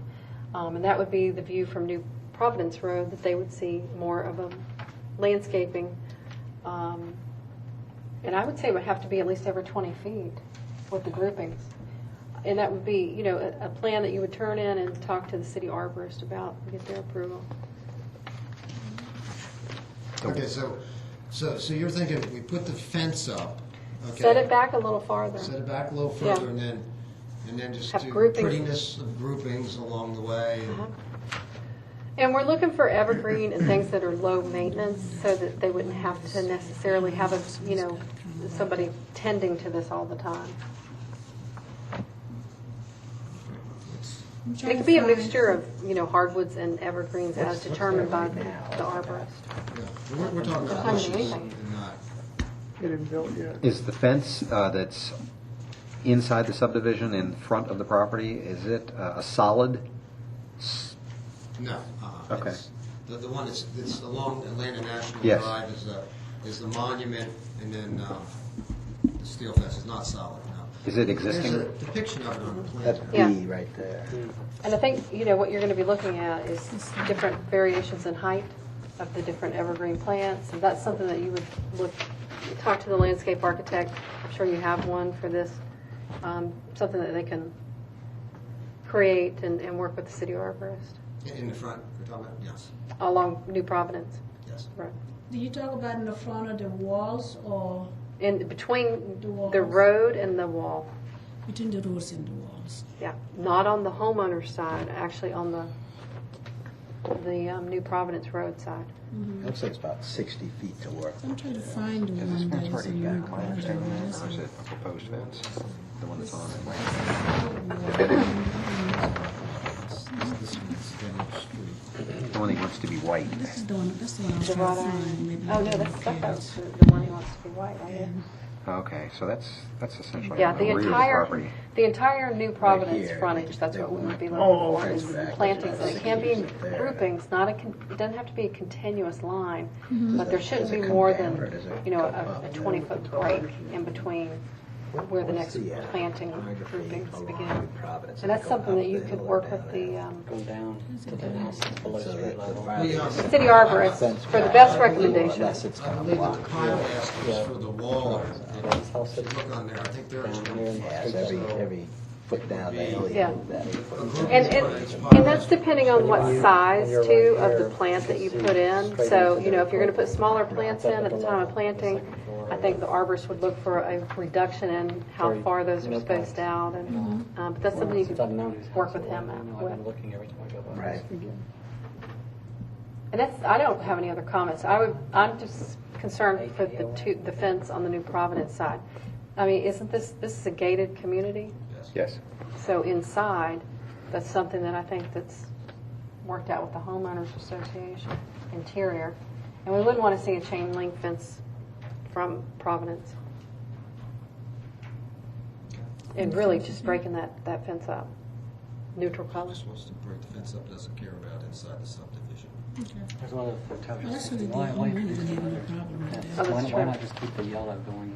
And that would be the view from New Providence Road, that they would see more of a landscaping. And I would say it would have to be at least every 20 feet with the groupings. And that would be, a plan that you would turn in and talk to the city arborist about, and get their approval. Okay, so you're thinking we put the fence up, okay? Set it back a little farther. Set it back a little Yeah. further, and then just Have do groupings. prettiness of groupings along the way. Uh-huh. And we're looking for evergreen and things that are low maintenance, so that they wouldn't have to necessarily have somebody tending to this all the time. I'm It trying could to be a find- mixture of, determined by the arborist. Yeah, we're talking about Sometimes bushes anything. and not. It isn't built yet. Is the fence that's inside the subdivision in front of the property, is it a solid? No. Okay. It's the one that's along Atlanta National Yes. Drive is the monument, and then the steel fence is not solid. No. Is it existing? There's a depiction of it on the plan. That's Yeah. B right there. And I think, what you're going to be looking at is different variations in height of the different evergreen plants. And that's something that you would talk to the landscape architect. I'm sure you have one for this. Something that they can create and work with the city arborist In the front, we're talking about, yes, along New Providence. yes. Right. Do you talk about in the front of the walls or In between The walls. the road and the wall. between the roads and the walls? Yeah, not on the homeowner's side, actually on the New Providence Road side. Looks like it's about 60 feet to work. I'm trying to find the Is this one that fence is already in got your my garden. understanding there, This or is one. it a proposed fence? The one that's on it? This one's Denham Street. The one he wants to be white. This is the one. That's the one I was The trying wrought to iron. find. Maybe Oh, no, you can that's look stucco, at it. the one he wants to be white, I guess. Okay, so that's essentially Yeah, on the the rear of the entire, property. the entire New Providence here, frontage, that's what we would be looking Oh, for, okay. is plantings. And it can be in groupings, it doesn't have to be a continuous line, but there shouldn't be more than, a 20-foot break in between where the next planting groupings begin. And that's something that you could work with the Go down to the house that's below street level. city arborist for the best recommendation. Unless it's I going to believe block. that the pile asked for the wall. If you look on there, I think there's Yes, every foot down the hill, you Yeah. move that 8 foot. And that's depending on what size, too, of the plant that you put in. So, if you're going to put smaller plants in at the time of planting, I think the arborist would look for a reduction in how far those are spaced out. And but that's something you Since I've could known his work house, with him I know I've with. been looking every time I go by. Right. And I don't have any other comments. I'm just concerned for the fence on the New Providence side. I mean, isn't this is a gated community? Yes. Yes. So inside, that's something that I think that's worked out with the homeowners association, interior. And we wouldn't want to see a chain link fence from Providence. And really just breaking that fence up. Neutral color. Just wants to break the fence up, doesn't care about inside the subdivision. There's one of the photos. Well, actually, the homeowner doesn't have any problem with Oh, that. that's Why true. not just keep the yellow going?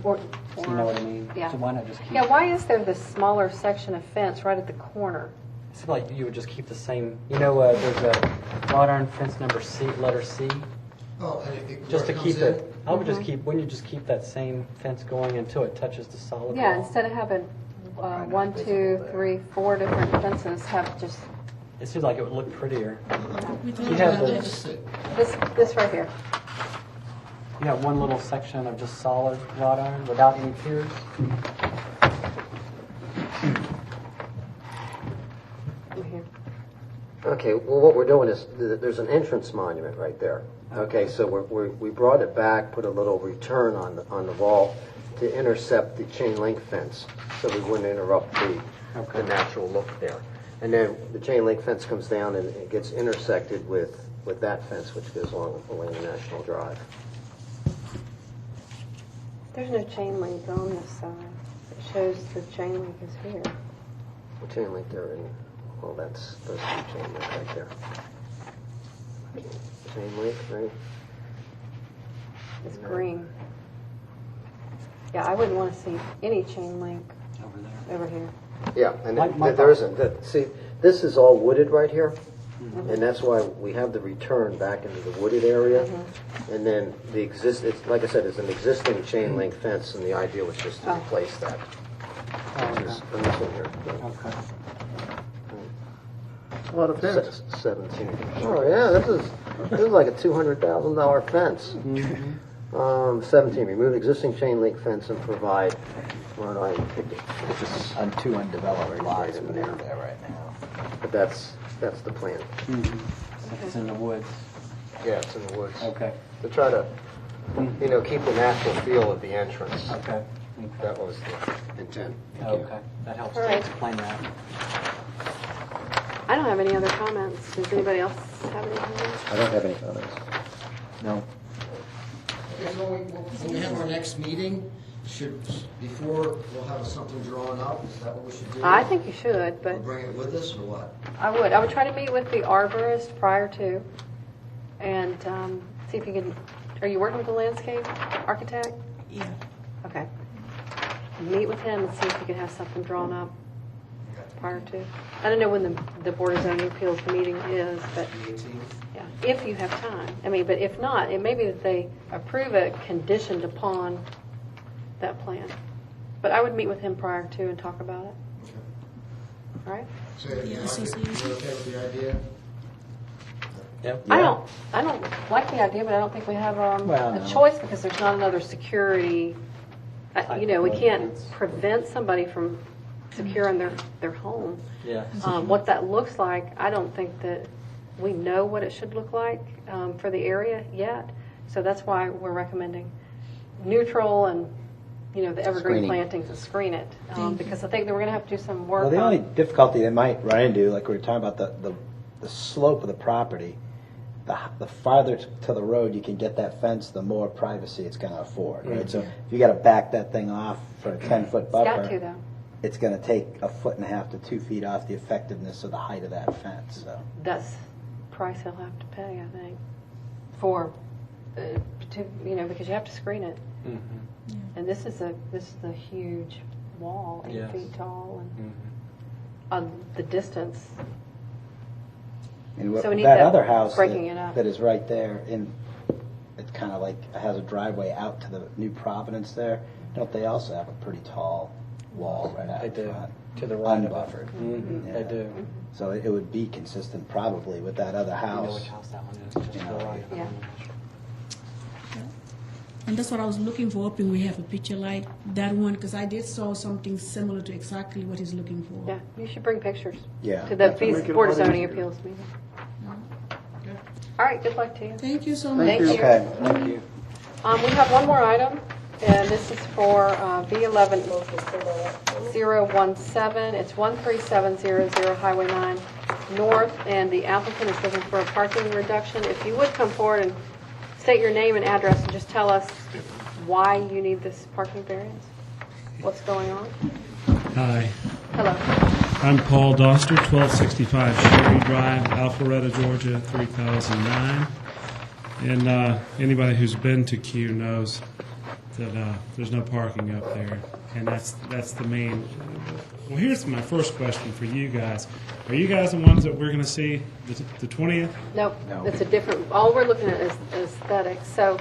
Or, You know what I mean? Yeah. So why not just keep? Yeah, why is there this smaller section of fence right at the corner? It seems like you would just keep the same. You know, there's a wrought iron fence number C, letter C. Oh, and it Just to comes keep in? it. I would just keep. Wouldn't you just keep that same fence going until it touches the solid Yeah, wall? instead of having 1, 2, 3, 4 different fences, have just It seems like it would look prettier. We You talked have about the, that. this right here. you have one little section of just solid wrought iron without any piers. Right here. Okay, well, what we're doing is, there's an entrance monument right there. Okay, so we brought it back, put a little return on the wall to intercept the chain link fence, so we wouldn't interrupt the natural look there. And then the chain link fence comes down and it gets intersected with that fence, which goes along Wayne National Drive. There's no chain link on this side. It shows the chain link is here. The chain link there, and well, that's the chain link right there. Chain link, right? It's green. Yeah, I wouldn't want to see any chain link Over there. over here. Yeah, and My there isn't. See, this is all wooded right here, and that's why we have the return back into the wooded area. And then it's like I said, it's an existing chain link fence, and the idea was just to replace that. Which is in this one here. Okay. A lot of fence. 17. Oh yeah, this is like a $200,000 fence. 17. Remove existing chain link fence and provide. Well, I picked it. It's just On 2 undeveloped right lots, in but there. they're there right now. But that's the plan. It's in the woods. Yeah, it's in the woods. Okay. To try to, keep the natural feel of the entrance. Okay. That was the intent. Okay. That helps All to right. explain that. I don't have any other comments. Does anybody else have any comments? I don't have any comments. No. When we have our next meeting, before we'll have something drawn up, is that what we should do? I think you should, but We'll bring it with us, or what? I would try to meet with the arborist prior to, and see if you can, are you working with the landscape architect? Yeah. Okay. Meet with him and see if you can have something drawn up prior to. I don't know when the Board of Zoning Appeals meeting is, but yeah, if you have time. I mean, but if not, it may be that they approve it conditioned upon that plan. But I would meet with him prior to and talk about it. All right? So, you're okay with the idea? Yep. I don't like the idea, but I don't think we have Well, a no. choice because there's not another security. We can't prevent somebody from securing their home. Yeah. What that looks like, I don't think that we know what it should look like for the area yet. So that's why we're recommending neutral and, the evergreen Screening. plantings and screen it. Because I think that we're going to have to do some work Well, the on. only difficulty they might run into, like we were talking about the slope of the property, the farther to the road you can get that fence, the more privacy it's going to afford, right? So if you got to back that thing off for a 10-foot It's got to, buffer, though. it's going to take 1.5 to 2 feet off the effectiveness of the height of that fence. So That's the price he'll have to pay, I think, for, because you have to screen it. And this is a huge wall, 8 Yes. feet tall, and the distance. And So we need that that other house breaking it up. that is right there, it's kind of like has a driveway out to the New Providence there. Don't they also have a pretty tall wall right out They in do. front? To the right of it. Unbuffered. Mhm. They do. So it would be consistent probably with that other You know house. which house that one is, just to the right of it. Yeah. And that's what I was looking for, hoping we have a picture like that one, because I did saw something similar to exactly what he's looking for. Yeah, you should bring pictures Yeah. to the Make it a Board of lot Zoning easier. Appeals meeting. All right, good luck to you. Thank you so much. Thank you. Okay, thank you. We have one more item. And this is for V11017. It's 13700 Highway 9 North, and the applicant is looking for a parking reduction. If you would come forward and state your name and address and just tell us why you need this parking variance. What's going on? Hi, Hello. I'm Paul Doster, 1265 Sherry Drive, Alpharetta, Georgia, 3009. And anybody who's been to Q knows that there's no parking up there, and that's the main. Well, here's my first question for you guys. Are you guys the ones that we're going to see the 20th? Nope, it's a different, all we're looking at is aesthetics. So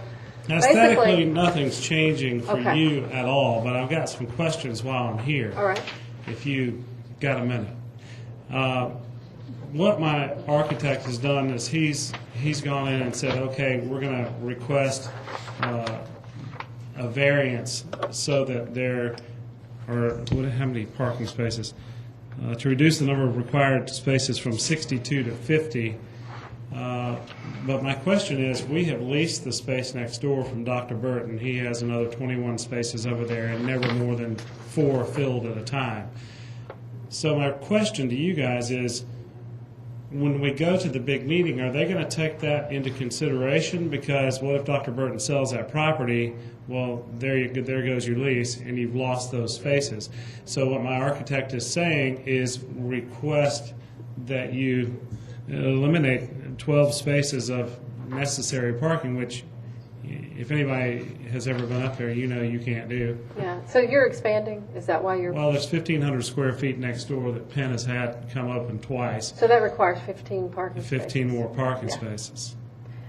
Aesthetically, basically, nothing's changing for Okay. you at all, but I've got some questions while I'm here. all right. If you got a minute. What my architect has done is he's gone in and said, okay, we're going to request a variance so that there are, how many parking spaces? To reduce the number of required spaces from 62 to 50. But my question is, we have leased the space next door from Dr. Burton. He has another 21 spaces over there and never more than 4 filled at a time. So my question to you guys is, when we go to the big meeting, are they going to take that into consideration? Because what if Dr. Burton sells that property? Well, there goes your lease, and you've lost those spaces. So what my architect is saying is request that you eliminate 12 spaces of necessary parking, which, if anybody has ever been up there, you know you can't do. Yeah, so you're expanding, is that why you're? Well, there's 1,500 square feet next door that Penn has had come open twice. So that requires 15 parking spaces. 15 more parking Yeah. spaces.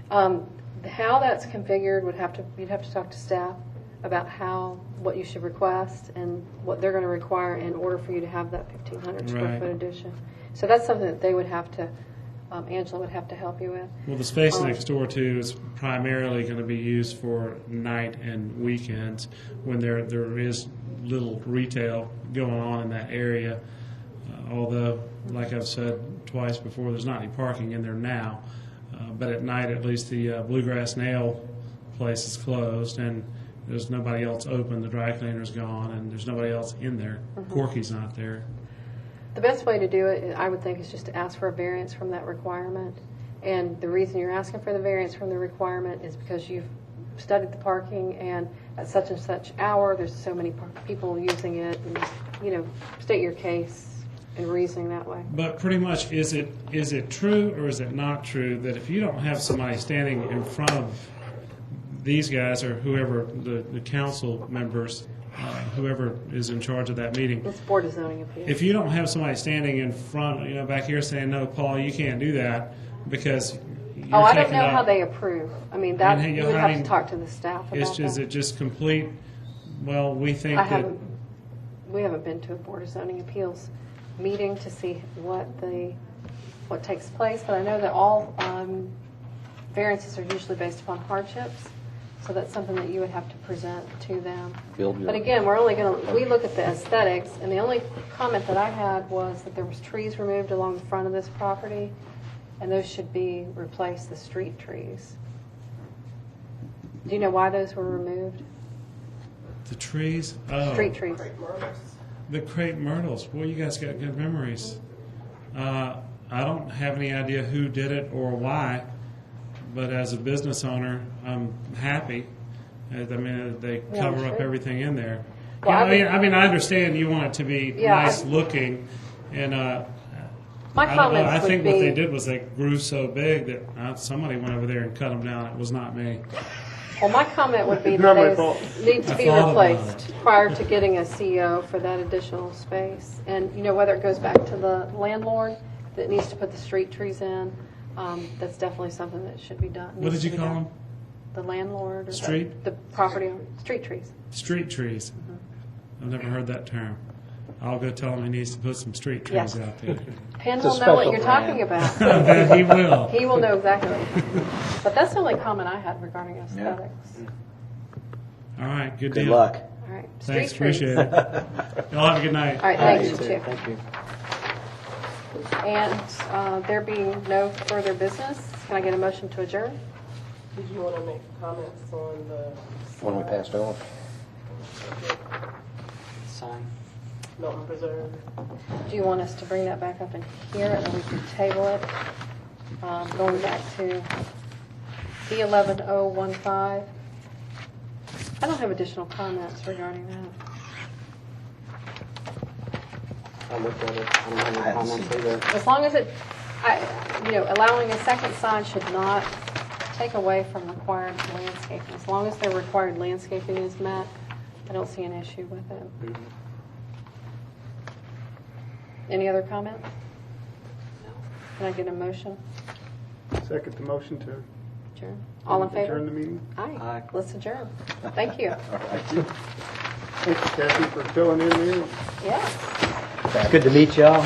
How that's configured you'd have to talk to staff about what you should request and what they're going to require in order for you to have that 1,500 square Right. foot addition. So that's something that they would have to, Angela would have to help you with. Well, the space next door, too, is primarily going to be used for night and weekends when there is little retail going on in that area. Although, like I've said twice before, there's not any parking in there now. But at night, at least the Bluegrass Nail place is closed, and there's nobody else open. The dry cleaner's gone, and there's nobody else in there. Corky's not there. The best way to do it, I would think, is just to ask for a variance from that requirement. And the reason you're asking for the variance from the requirement is because you've studied the parking, and at such and such hour, there's so many people using it, and, state your case and reasoning that way. But pretty much, is it true or is it not true that if you don't have somebody standing in front of these guys or whoever, the council members, whoever is in charge of that meeting, It's Board of Zoning Appeals. if you don't have somebody standing in front, back here saying, no, Paul, you can't do that because you're I don't taking know up- how they approve. I mean, that, I mean, you would I have mean, to talk to the staff about Is that. it just complete, well, we think that... We haven't been to a Board of Zoning Appeals meeting to see what takes place, but I know that all variances are usually based upon hardships, so that's something that you would have to present to them. But again, we look at the aesthetics, and the only comment that I had was that there was trees removed along the front of this property, and those should be replaced, the street trees. Do you know why those were removed? The trees? Oh. Street trees. The crepe myrtles. Boy, you guys got good memories. I don't have any idea who did it or why, but as a business owner, I'm happy. I mean, they cover up everything in there. Well, I mean, I understand you want it to be nice looking, and my comments I think would what be- they did was they grew so big that somebody went over there and cut them down. It was not me. Well, my comment would be Not my that fault. those need to I be thought about replaced prior to getting a CO for that additional space. And, whether it goes back to the landlord that needs to put the street trees in, that's definitely something that should be done. What did you call them? The landlord or Street? the property owner. Street trees. Street trees. I've never heard that term. I'll go tell him he needs to put some street trees Yes. out there. Penn It's a will know what special you're brand. talking about. I bet he will. He will know exactly what you're talking about. But that's the only comment I had regarding aesthetics. All right, good Good deal. luck. All right. Thanks, Street trees. appreciate it. Y'all have a good night. All right, thanks, you too. Thank you. And there being no further business, can I get a motion to adjourn? Did you want to make comments on the? When we passed over. sign. Milton Preserve. Do you want us to bring that back up in here, and then we can table it? Going back to B11015. I don't have additional comments regarding that. I looked at it, I don't have any comments either. As long as it, allowing a second sign should not take away from required landscaping. As long as their required landscaping is met, I don't see an issue with it. Any other comments? Can I get a motion? Second the motion to Adjourn. All in favor? adjourn the meeting. Aye. Let's adjourn. Thank you. Thanks, Kathy, for filling in there. Yeah. It's good to meet y'all.